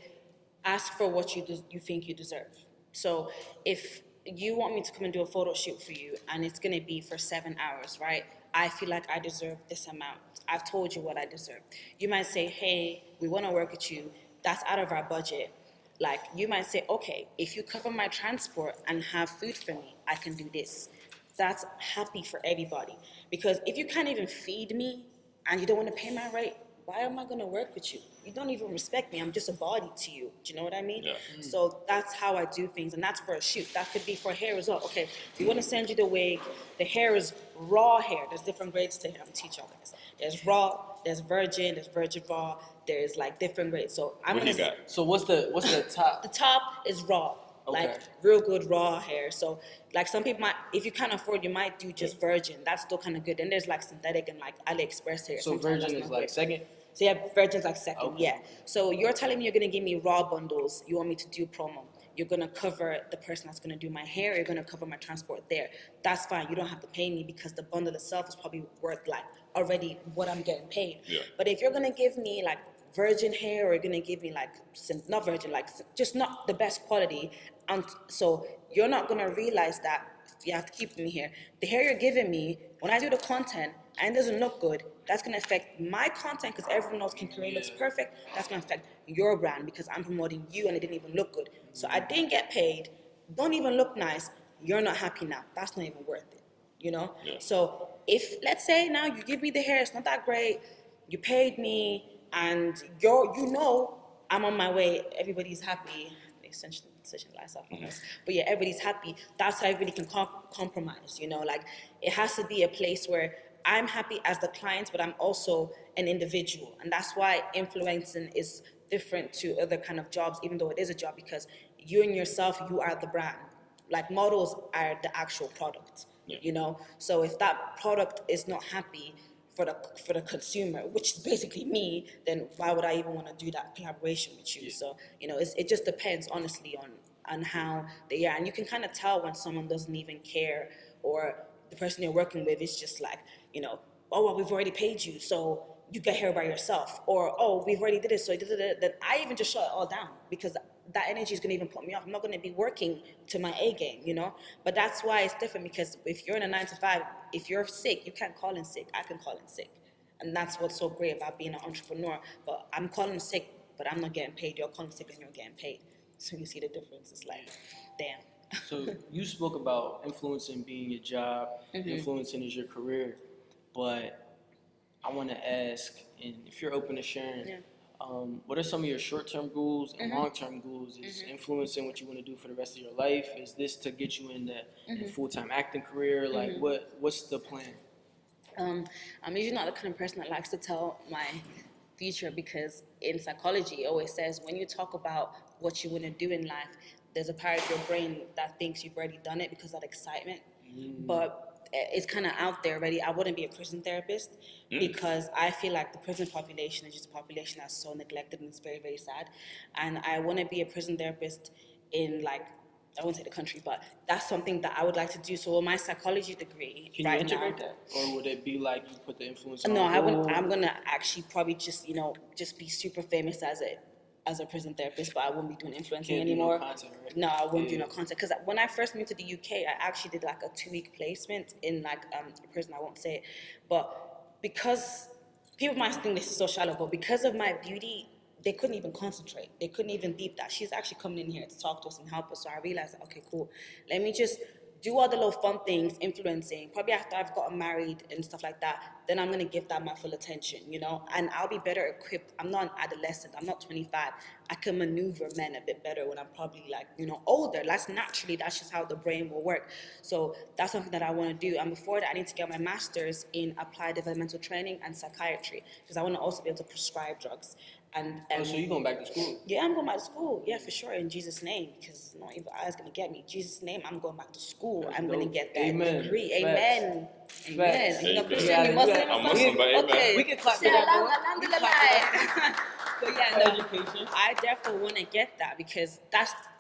ask for what you think you deserve. So if you want me to come and do a photo shoot for you and it's going to be for 7 hours, right? I feel like I deserve this amount. I've told you what I deserve. You might say, hey, we want to work with you. That's out of our budget. Like, you might say, okay, if you cover my transport and have food for me, I can do this. That's happy for everybody. Because if you can't even feed me and you don't want to pay my rate, why am I going to work with you? You don't even respect me. I'm just a body to you. Do you know what I mean? Yeah. So that's how I do things. And that's for a shoot. That could be for hair as well. Okay, we want to send you the wig. The hair is raw hair. There's different grades to hair. I'm going to teach y'all guys. There's raw, there's virgin raw. There's like different grades. So I'm What do going you to... got? So what's the top? The top is raw. Okay. Like real good raw hair. So like some people might, if you can't afford, you might do just virgin. That's still kind of good. Then there's like synthetic and like AliExpress hair. So Sometimes virgin that's is not like good. second? So yeah, virgin's like second, Okay. yeah. So you're telling me you're gonna give me raw bundles, you want me to do promo. You're gonna cover the person that's gonna do my hair, you're gonna cover my transport there. That's fine, you don't have to pay me because the bundle itself is probably worth like already what I'm getting paid. Yeah. But if you're gonna give me like virgin hair, or you're gonna give me like, not virgin, like just not the best quality, So you're not gonna realize that. You have to keep me here. The hair you're giving me, when I do the content and it doesn't look good, that's gonna affect my content because everyone knows King Karine looks perfect. That's gonna affect your brand because I'm promoting you and it didn't even look good. So I didn't get paid. Don't even look nice. You're not happy now. That's not even worth it. Yeah. So if let's say now you give me the hair, it's not that great. You paid me, and I'm on my way. Everybody's happy. Essentially lies up on us. But yeah, everybody's happy. That's how everybody can compromise. Like it has to be a place where I'm happy as the client, but I'm also an individual, and that's why influencing is different to other kind of jobs, even though it is a job, because you and yourself, you are the brand. Like models are the actual product. Yeah. So if that product is not happy for the consumer, which is basically me, then why would I even want to do that collaboration with you? So it just depends honestly on how they are, and you can kind of tell when someone doesn't even care, or the person you're working with is just like, oh well, we've already paid you, so you get here by yourself, or oh, we've already did it, so then I even just shut it all down, because that energy is going to even put me off. I'm not going to be working to my A game, But that's why it's different, because if you're in a 9 to 5, if you're sick, you can't call in sick. I can call in sick. And that's what's so great about being an entrepreneur. But I'm calling sick, but I'm not getting paid. You're calling sick and you're getting paid. So you see the difference. It's like, damn. So you spoke about influencing being your job, influencing is your career, but I want to ask, and if you're open to sharing, what are some of your short-term goals and long-term goals? Is influencing what you want to do for the rest of your life? Is this to get you in the full-time acting career? Like, what's the plan? I'm usually not the kind of person that likes to tell my future, because in psychology it always says when you talk about what you want to do in life, there's a part of your brain that thinks you've already done it because of that excitement. But it's kind of out there already. I wouldn't be a prison therapist because I feel like the prison population is just a population that's so neglected, and it's very, very sad. And I want to be a prison therapist in, like, I won't say the country, but that's something that I would like to do. So with my psychology degree Can right you integrate now, that? Or would it be like you put the influence no, on I wouldn't. hold? I'm gonna actually probably just just be super famous as a prison therapist, but I won't be doing influencing Can't do anymore. no content, right? No, I won't do no content, because when I first moved to the UK, I actually did like a 2-week placement in like a prison. I won't say it, but because people might think this is so shallow, but because of my beauty, they couldn't even concentrate. They couldn't even deep that. She's actually coming in here to talk to us and help us. So I realized, okay, cool. Let me just do all the little fun things, influencing. Probably after I've gotten married and stuff like that, then I'm gonna give that my full attention, and I'll be better equipped. I'm not an adolescent. I'm not 25. I can maneuver men a bit better when I'm probably like, older. That's just how the brain will work. So that's something that I want to do. And before that, I need to get my master's in applied developmental training and psychiatry, because I want to also be able to prescribe drugs. And so you're going back to school? yeah, I'm going back to school. Yeah, for sure, in Jesus' name, because no evil eye is gonna get me. In Jesus' name, I'm going back to school. That's I'm dope. gonna get that Amen. degree. Facts. Amen. Amen. Facts. Are you not Amen. Christian? You Yeah, Muslim? I'm Muslim, but amen. Okay. We can clap Say for that, Allah, boy. alhamdulillah. But yeah, no, Education. I definitely want to get that, because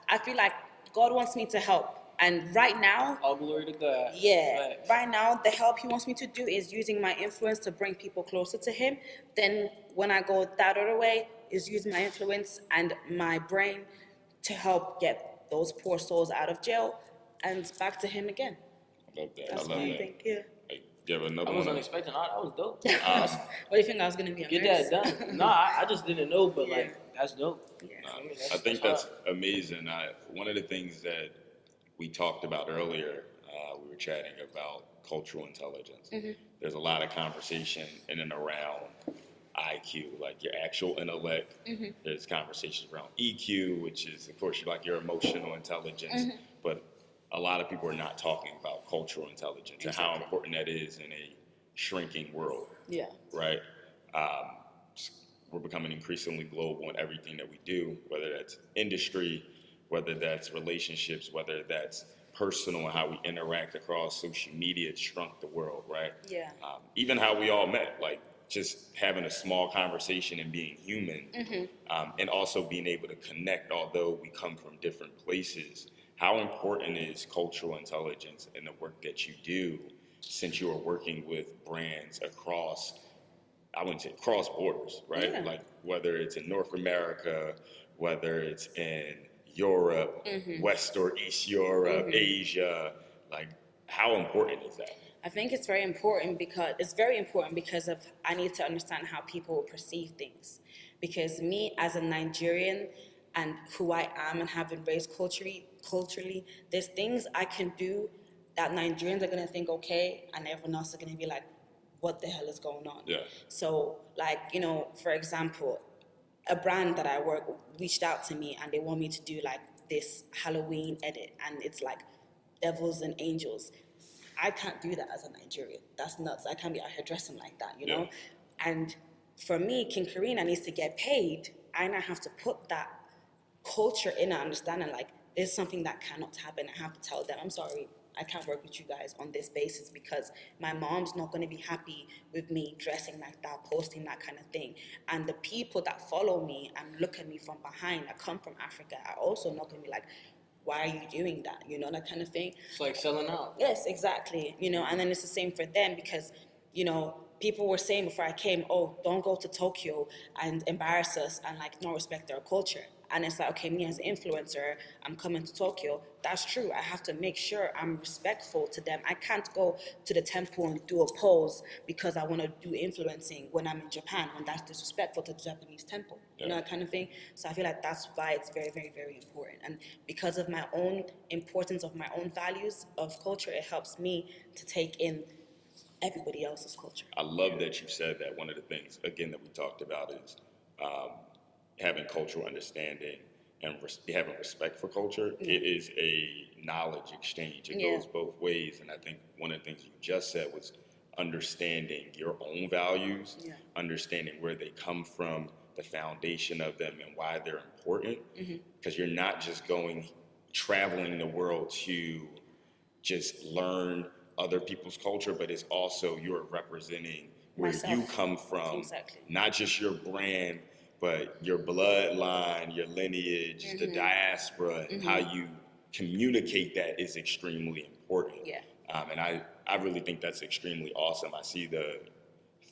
I feel like God wants me to help. And right now, All glory to God. yeah, Facts. right now the help he wants me to do is using my influence to bring people closer to him. Then when I go that other way, is using my influence and my brain to help get those poor souls out of jail and back to him again. I love that. That's I what love I that. think, yeah. Hey, give another I was one. unexpecting. That was dope. What do you think I was gonna be a Get nurse? that done. No, I just didn't know, but Yeah. like, that's dope. Yeah. I think that's amazing. One of the things that we talked about earlier, we were chatting about cultural intelligence. There's a lot of conversation in and around IQ, like your actual intellect. There's conversations around EQ, which is, of course, like your emotional intelligence. But a lot of people are not talking about cultural intelligence and how important that is in a shrinking world. Yeah. Right? We're becoming increasingly global in everything that we do, whether that's industry, whether that's relationships, whether that's personal and how we interact across social media. It's shrunk the world, right? Yeah. Even how we all met, like just having a small conversation and being human, and also being able to connect, although we come from different places. How important is cultural intelligence in the work that you do, since you are working with brands across, I wouldn't say cross borders, right? Yeah. Like whether it's in North America, whether it's in Europe, West or East Europe, Asia? Like, how important is that? I think it's very important because of I need to understand how people perceive things. Because me as a Nigerian and who I am and have been raised culturally, there's things I can do that Nigerians are gonna think okay, and everyone else is gonna be like, what the hell is going on? Yeah. So, like, for example, a brand that I work reached out to me and they want me to do like this Halloween edit, and it's like devils and angels. I can't do that as a Nigerian. That's nuts. I can't be out here dressing like that, you know? And for me, King Karina needs to get paid. I now have to put that culture in and understanding like this is something that cannot happen. I have to tell them, I'm sorry, I can't work with you guys on this basis because my mom's not going to be happy with me dressing like that, posting that kind of thing. And the people that follow me and look at me from behind that come from Africa are also not going to be like, why are you doing that? That kind of thing. It's like selling out. Yes, exactly. And then it's the same for them because, people were saying before I came, oh, don't go to Tokyo and embarrass us and like not respect our culture. And it's like, okay, me as an influencer, I'm coming to Tokyo. That's true. I have to make sure I'm respectful to them. I can't go to the temple and do a pose because I want to do influencing when I'm in Japan, when that's disrespectful to the Japanese temple. That kind of thing. So I feel like that's why it's very, very, very important. And because of my own importance of my own values of culture, it helps me to take in everybody else's culture. I love that you said that. One of the things, again, that we talked about is having cultural understanding and having respect for culture. It is a knowledge exchange. It goes both ways. And I think one of the things you just said was understanding your own values, understanding where they come from, the foundation of them, and why they're important. Because you're not just traveling the world to just learn other people's culture, but it's also you're representing where you come from, not just your brand, but your bloodline, your lineage, the diaspora, and how you communicate that is extremely important. And I really think that's extremely awesome. I see the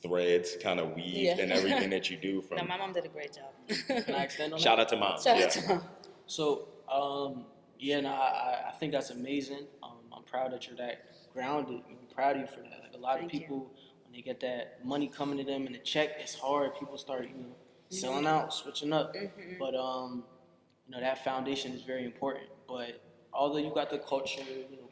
threads kind of weaved and everything that you do. No, my mom did a great job. Can I extend on that? Shout out to mom. Shout out to mom. So, I think that's amazing. I'm proud that you're that grounded. I'm proud of you for that. Like a lot of people, when they get that money coming to them and the check, it's hard. People start, selling out, switching up. But that foundation is very important. But although you got the culture,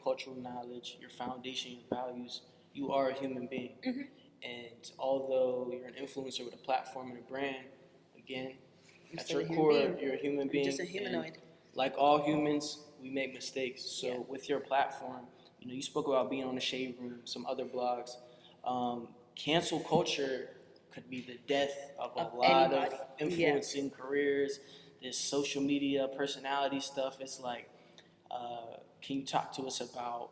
cultural knowledge, your foundation, your values, you are a human being. And although you're an influencer with a platform and a brand, again, at your core, you're a human being. Just a humanoid. Like all humans, we make mistakes. So with your platform, you spoke about being on the Shade Room, some other blogs. Cancel culture could be the death of a lot of influencing careers. This social media personality stuff. It's like, can you talk to us about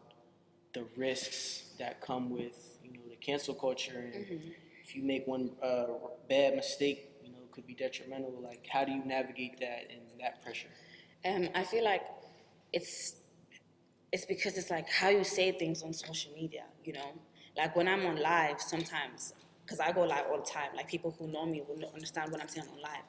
the risks that come with, the cancel culture? And if you make one bad mistake, it could be detrimental. Like, how do you navigate that and that pressure? I feel like it's because it's like how you say things on social media, Like when I'm on live sometimes, because I go live all the time, like people who know me will understand what I'm saying on live.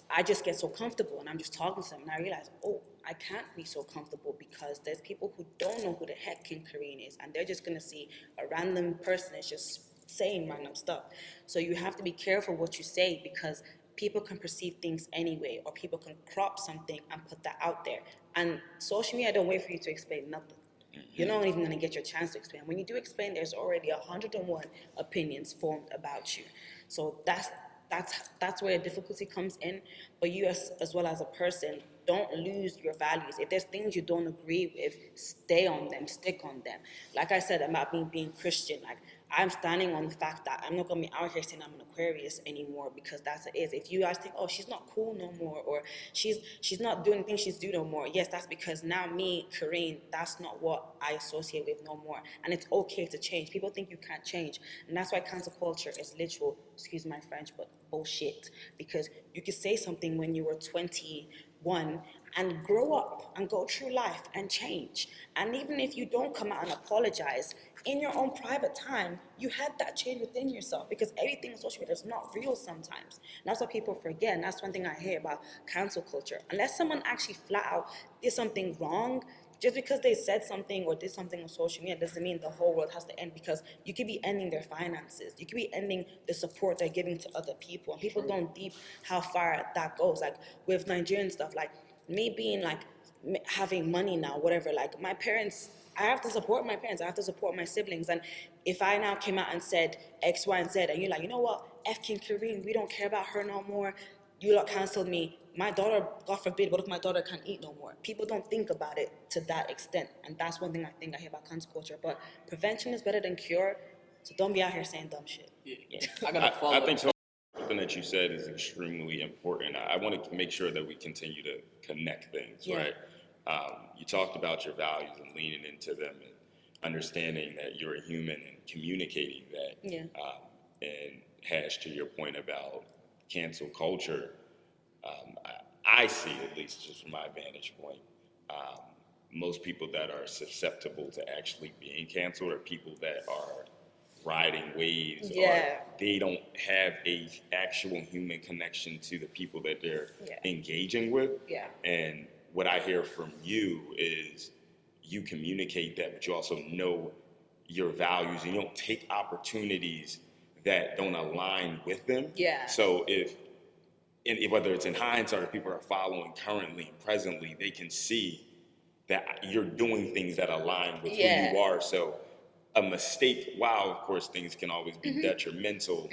I just get so comfortable and I'm just talking to them and I realize, oh, I can't be so comfortable because there's people who don't know who the heck King Karine is and they're just going to see a random person is just saying random stuff. So you have to be careful what you say because people can perceive things anyway, or people can crop something and put that out there. And social media don't wait for you to explain nothing. You're not even going to get your chance to explain. When you do explain, there's already 101 opinions formed about you. So that's where the difficulty comes in. But you as well as a person, don't lose your values. If there's things you don't agree with, stay on them, stick on them. Like I said about me being Christian, like I'm standing on the fact that I'm not gonna be out here saying I'm an Aquarius anymore because that's it is. If you guys think, oh, she's not cool no more, or she's not doing things she's doing no more, yes, that's because now me, Karine, that's not what I associate with no more. And it's okay to change. People think you can't change. And that's why cancel culture is literal, excuse my French, but bullshit. Because you could say something when you were 21 and grow up and go through life and change. And even if you don't come out and apologize, in your own private time, you had that change within yourself, because everything on social media is not real sometimes. And that's what people forget, and that's one thing I hear about cancel culture. Unless someone actually flat out did something wrong, just because they said something or did something on social media doesn't mean the whole world has to end, because you could be ending their finances. You could be ending the support they're giving to other people. And people don't deep how far that goes. Like with Nigerian stuff, like me being like having money now, whatever, like my parents, I have to support my parents. I have to support my siblings. And if I now came out and said X, Y, and Z, and you're like, you know what, F King Karine, we don't care about her no more. You lot canceled me. My daughter, God forbid, what if my daughter can't eat no more? People don't think about it to that extent. And that's one thing I think I hear about cancel culture. But prevention is better than cure. So don't be out here saying dumb shit. Yeah. I got to follow I think something that you said is extremely important. I want to make sure that we continue to connect things, Yeah. right? You talked about your values and leaning into them and understanding that you're a human and communicating that. Yeah. And Hash, to your point about cancel culture, I see, at least just from my vantage point, most people that are susceptible to actually being canceled are people that are riding waves, Yeah. or they don't have a actual human connection to the people that they're engaging with. Yeah. And what I hear from you is you communicate that, but you also know your values, and you don't take opportunities that don't align with them. Yeah. So whether it's in hindsight or people are following currently and presently, they can see that you're doing things that align with who you are. So a mistake, while of course things can always be detrimental,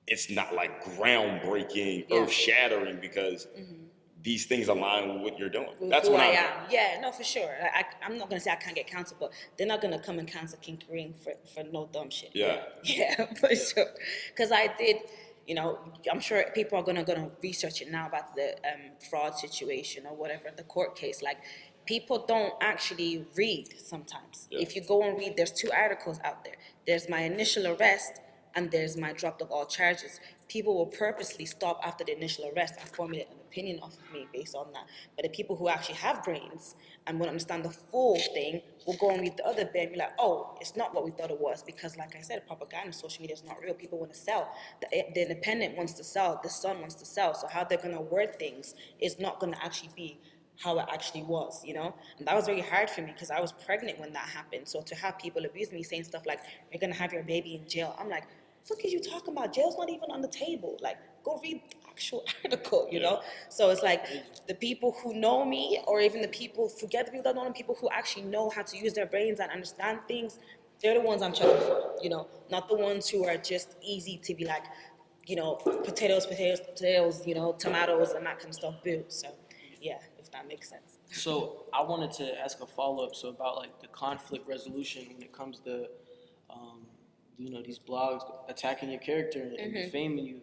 it's not like groundbreaking, earth-shattering, because these things align with what you're doing. That's who what I I'm am. Yeah, no, for sure. I'm not gonna say I can't get canceled, but they're not gonna come and cancel King Kareem for no dumb shit. Yeah. Yeah, for sure. Because I did, you know, I'm sure people are gonna research it now about the fraud situation or whatever, the court case. Like, people don't actually read sometimes. Yeah. If you go and read, there's 2 articles out there. There's my initial arrest and there's my dropped of all charges. People will purposely stop after the initial arrest and formulate an opinion off of me based on that. But the people who actually have brains and will understand the full thing will go and read the other bit and be like, oh, it's not what we thought it was. Because like I said, propaganda, social media is not real. People want to sell. The independent wants to sell. The Sun wants to sell. So how they're going to word things is not going to actually be how it actually was, you know? And that was very hard for me because I was pregnant when that happened. So to have people abuse me, saying stuff like, you're going to have your baby in jail. I'm like, what the fuck are you talking about? Jail's not even on the table. Like, go read the actual article, you know? So it's like the people who know me, or even the people, forget the people that don't know, people who actually know how to use their brains and understand things, they're the ones I'm checking for, you know? Not the ones who are just easy to be like, you know, potatoes, you know, tomatoes and that kind of stuff, boo. So, yeah, if that makes sense. So I wanted to ask a follow-up, so about like the conflict resolution when it comes to, you know, these blogs attacking your character and defaming you,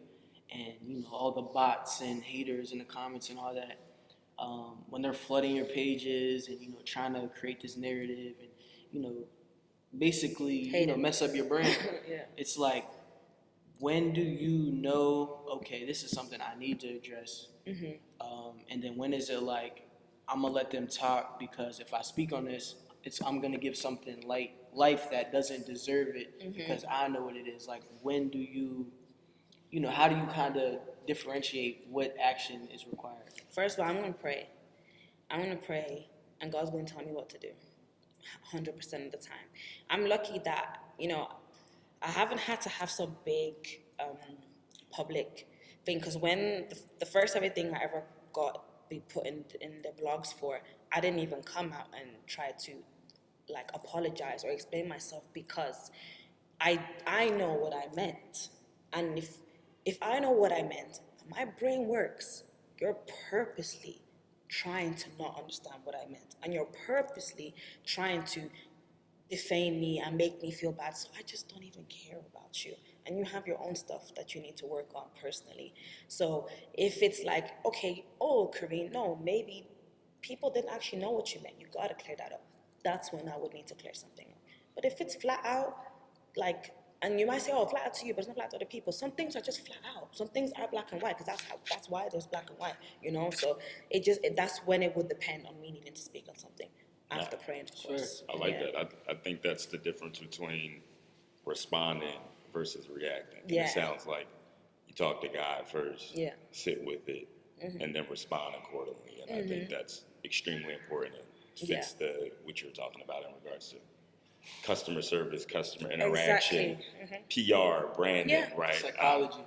and, you know, all the bots and haters in the comments and all that, when they're flooding your pages and, you know, trying to create this narrative and, you know, basically, you know, mess up your brand. Yeah. It's like, when do you know, okay, this is something I need to address? And then when is it like, I'm gonna let them talk, because if I speak on this, I'm gonna give something like life that doesn't deserve it, because I know what it is. Like, when do you know, how do you kind of differentiate what action is required? First of all, I'm going to pray. I'm going to pray, and God's going to tell me what to do 100% of the time. I'm lucky that, you know, I haven't had to have some big public thing, because when the first everything I ever got be put in the blogs for, I didn't even come out and try to like apologize or explain myself, because I know what I meant. And if I know what I meant, my brain works. You're purposely trying to not understand what I meant, and you're purposely trying to defame me and make me feel bad. So I just don't even care about you. And you have your own stuff that you need to work on personally. So if it's like, okay, oh, Karine, no, maybe people didn't actually know what you meant, you gotta clear that up. That's when I would need to clear something up. But if it's flat out, like, And you might say, oh, flat out to you, but it's not flat out to other people. Some things are just flat out. Some things are black and white, because that's why there's black and white, you know? So that's when it would depend on me needing to speak on something after praying, of course. I like that. I think that's the difference between responding versus reacting. And it sounds like you talk to God first, sit with it, and then respond accordingly. And I think that's extremely important. It fits what you're talking about in regards to customer service, customer interaction, PR, branding, right? Psychology.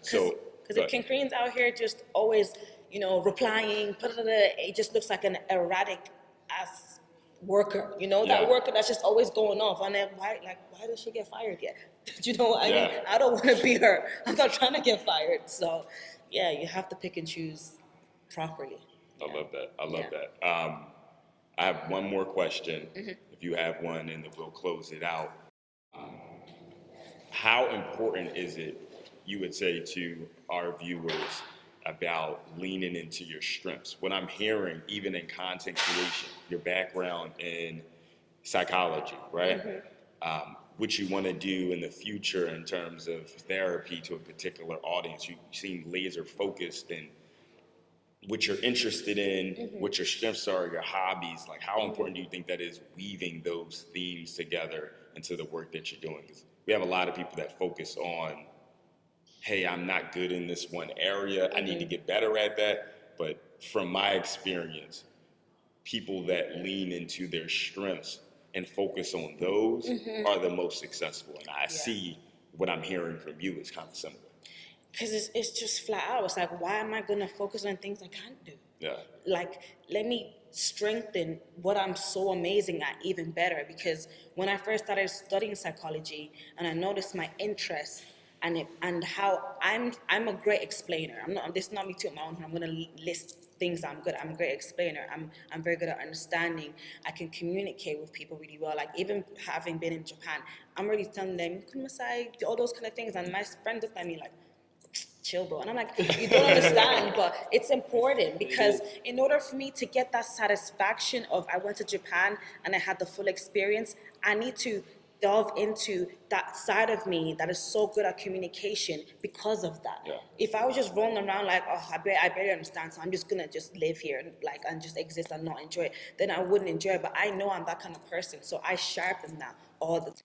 So, because if Karene's out here just always, replying, it just looks like an erratic ass worker. That worker that's just always going off. And then why did she get fired yet? You know what I mean? I don't want to be her. I'm not trying to get fired. So, you have to pick and choose properly. I love that. I love that. I have one more question. If you have one, and then we'll close it out. How important is it, you would say, to our viewers about leaning into your strengths? What I'm hearing, even in content creation, your background in psychology, right? What you want to do in the future in terms of therapy to a particular audience. You seem laser focused in what you're interested in, what your strengths are, your hobbies. Like, how important do you think that is, weaving those themes together into the work that you're doing? Because we have a lot of people that focus on, hey, I'm not good in this one area, I need to get better at that. But from my experience, people that lean into their strengths and focus on those are the most successful. And I see what I'm hearing from you is kind of similar. Because it's just flat out. It's like, why am I going to focus on things I can't do? Yeah. Like, let me strengthen what I'm so amazing at even better. Because when I first started studying psychology and I noticed my interest and how I'm a great explainer. This is not me tooting my own horn. I'm going to list things I'm good at. I'm a great explainer. I'm very good at understanding. I can communicate with people really well. Like, even having been in Japan, I'm already telling them, Kumasai, all those kind of things. And my friend looked at me like, chill, bro. And I'm like, you don't understand, but it's important, because in order for me to get that satisfaction of I went to Japan and I had the full experience, I need to delve into that side of me that is so good at communication because of that. Yeah. If I was just rolling around like, oh, I barely understand, so I'm just gonna just live here and just exist and not enjoy it, then I wouldn't enjoy it. But I know I'm that kind of person, so I sharpen that all the time.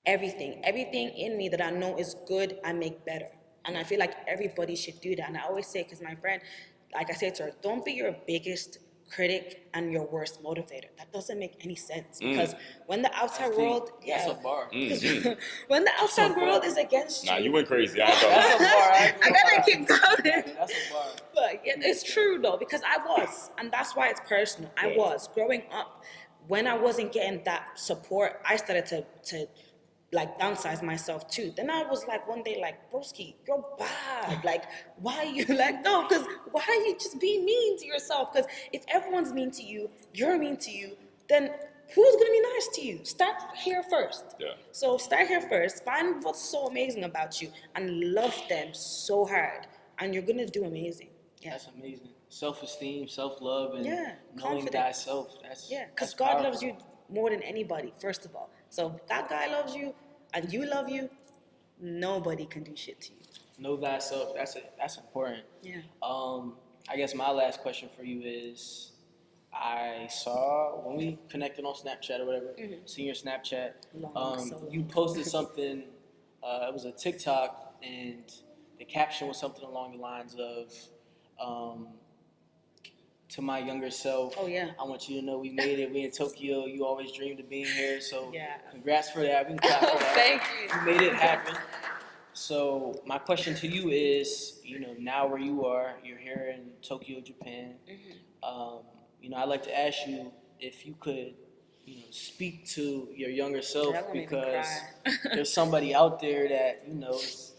Everything in me that I know is good, I make better. And I feel like everybody should do that. And I always say, because my friend, like I said to her, don't be your biggest critic and your worst motivator. That doesn't make any sense. Because when the outside world, that's a bar. when the outside world is against you. Nah, you went crazy. That's a bar. I gotta keep going. That's a bar. But it's true though, because I was, and that's why it's personal. I was growing up, when I wasn't getting that support, I started to like downsize myself too. Then I was like one day like, broski, you're bad. Like, why are you like, no, because why are you just being mean to yourself? Because if everyone's mean to you, you're mean to you, then who's gonna be nice to you? Start here first. Yeah. So start here first, find what's so amazing about you and love them so hard, and you're gonna do amazing. Yeah. That's amazing. Self-esteem, self-love, and knowing confidence. thyself. Because God loves you more than anybody, first of all. So if that guy loves you and you love you, nobody can do shit to you. Know thyself. That's important. Yeah. I guess my last question for you is, I saw when we connected on Snapchat or whatever, seen your Snapchat. You posted something. It was a TikTok, and the caption was something along the lines of, to my younger self. Oh yeah. I want you to know we made it. We in Tokyo. You always dreamed of being here. So Yeah. congrats for that. We can clap for that. Thank you. You made it happen. So my question to you is, now where you are, you're here in Tokyo, Japan. I'd like to ask you if you could, speak to your younger self, because there's somebody out there that, is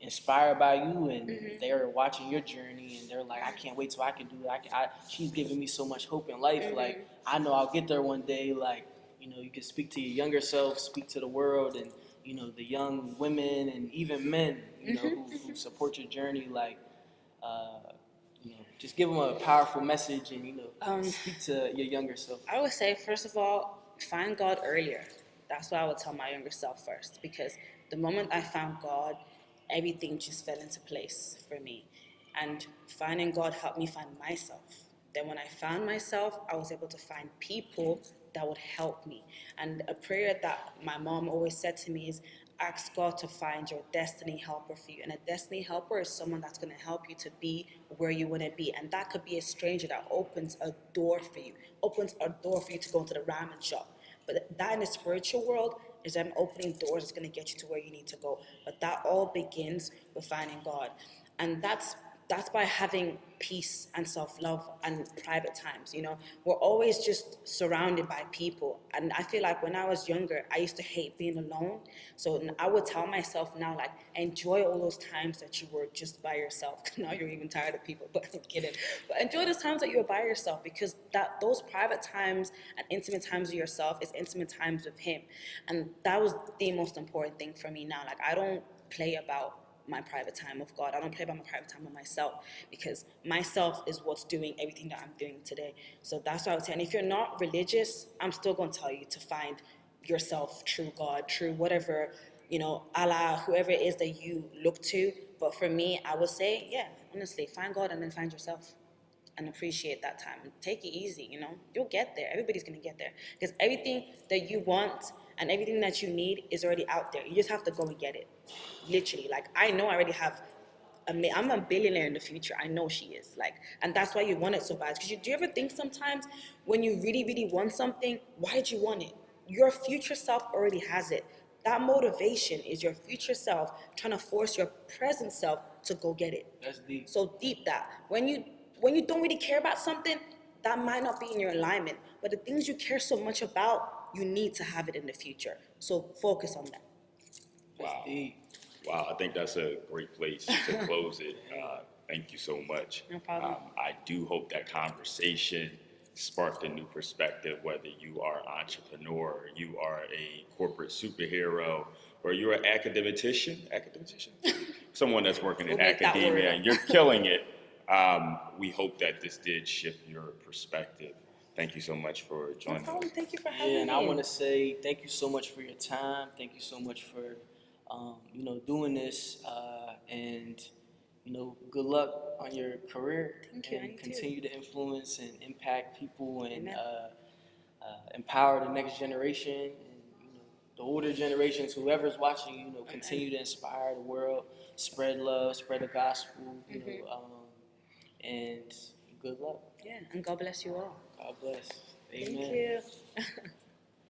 inspired by you, and they're watching your journey, and they're like, I can't wait till I can do it. She's giving me so much hope in life. Like, I know I'll get there one day. Like, you can speak to your younger self, speak to the world, and the young women and even men, who support your journey. Like, just give them a powerful message, and speak to your younger self. I would say, first of all, find God earlier. That's what I would tell my younger self first, because the moment I found God, everything just fell into place for me. And finding God helped me find myself. Then when I found myself, I was able to find people that would help me. And a prayer that my mom always said to me is, ask God to find your destiny helper for you. And a destiny helper is someone that's going to help you to be where you want to be. And that could be a stranger that opens a door for you, opens a door for you to go into the ramen shop. But that in the spiritual world is them opening doors that's going to get you to where you need to go. But that all begins with finding God. And that's by having peace and self-love and private times. We're always just surrounded by people, and I feel like when I was younger I used to hate being alone. So I would tell myself now, like, enjoy all those times that you were just by yourself. Now you're even tired of people, but I'm kidding. But enjoy those times that you're by yourself, because those private times and intimate times with yourself is intimate times with him. And that was the most important thing for me now. Like, I don't play about my private time with God. I don't play about my private time with myself, because myself is what's doing everything that I'm doing today. So that's what I would say. And if you're not religious, I'm still going to tell you to find yourself, true God, true whatever, Allah, whoever it is that you look to. But for me, I would say, yeah, honestly, find God and then find yourself. And appreciate that time. Take it easy, You'll get there. Everybody's going to get there. Because everything that you want and everything that you need is already out there. You just have to go and get it. Literally. Like, I know I already have, I'm a billionaire in the future. I know she is. Like, and that's why you want it so bad. Because do you ever think sometimes when you really, really want something, why did you want it? Your future self already has it. That motivation is your future self trying to force your present self to go get it. That's deep. So deep that when you don't really care about something, that might not be in your alignment. But the things you care so much about, you need to have it in the future. So focus on that. That's Wow. deep. Wow, I think that's a great place to close it. Thank you so much. No problem. I do hope that conversation sparked a new perspective, whether you are an entrepreneur, you are a corporate superhero, or you're an academician, someone that's working in We'll make that word academia up. and you're killing it. We hope that this did shift your perspective. Thank you so much for No joining problem. us. Thank you for having me. Yeah, and I want to say thank you so much for your time. Thank you so much for, doing this, and good luck on your career. Thank you, And you too. continue to influence and impact people and Amen. empower the next generation and the older generations, whoever's watching. Continue to inspire the world, spread love, spread the gospel. And good luck. Yeah, and God bless you all. God bless. Thank Amen. you.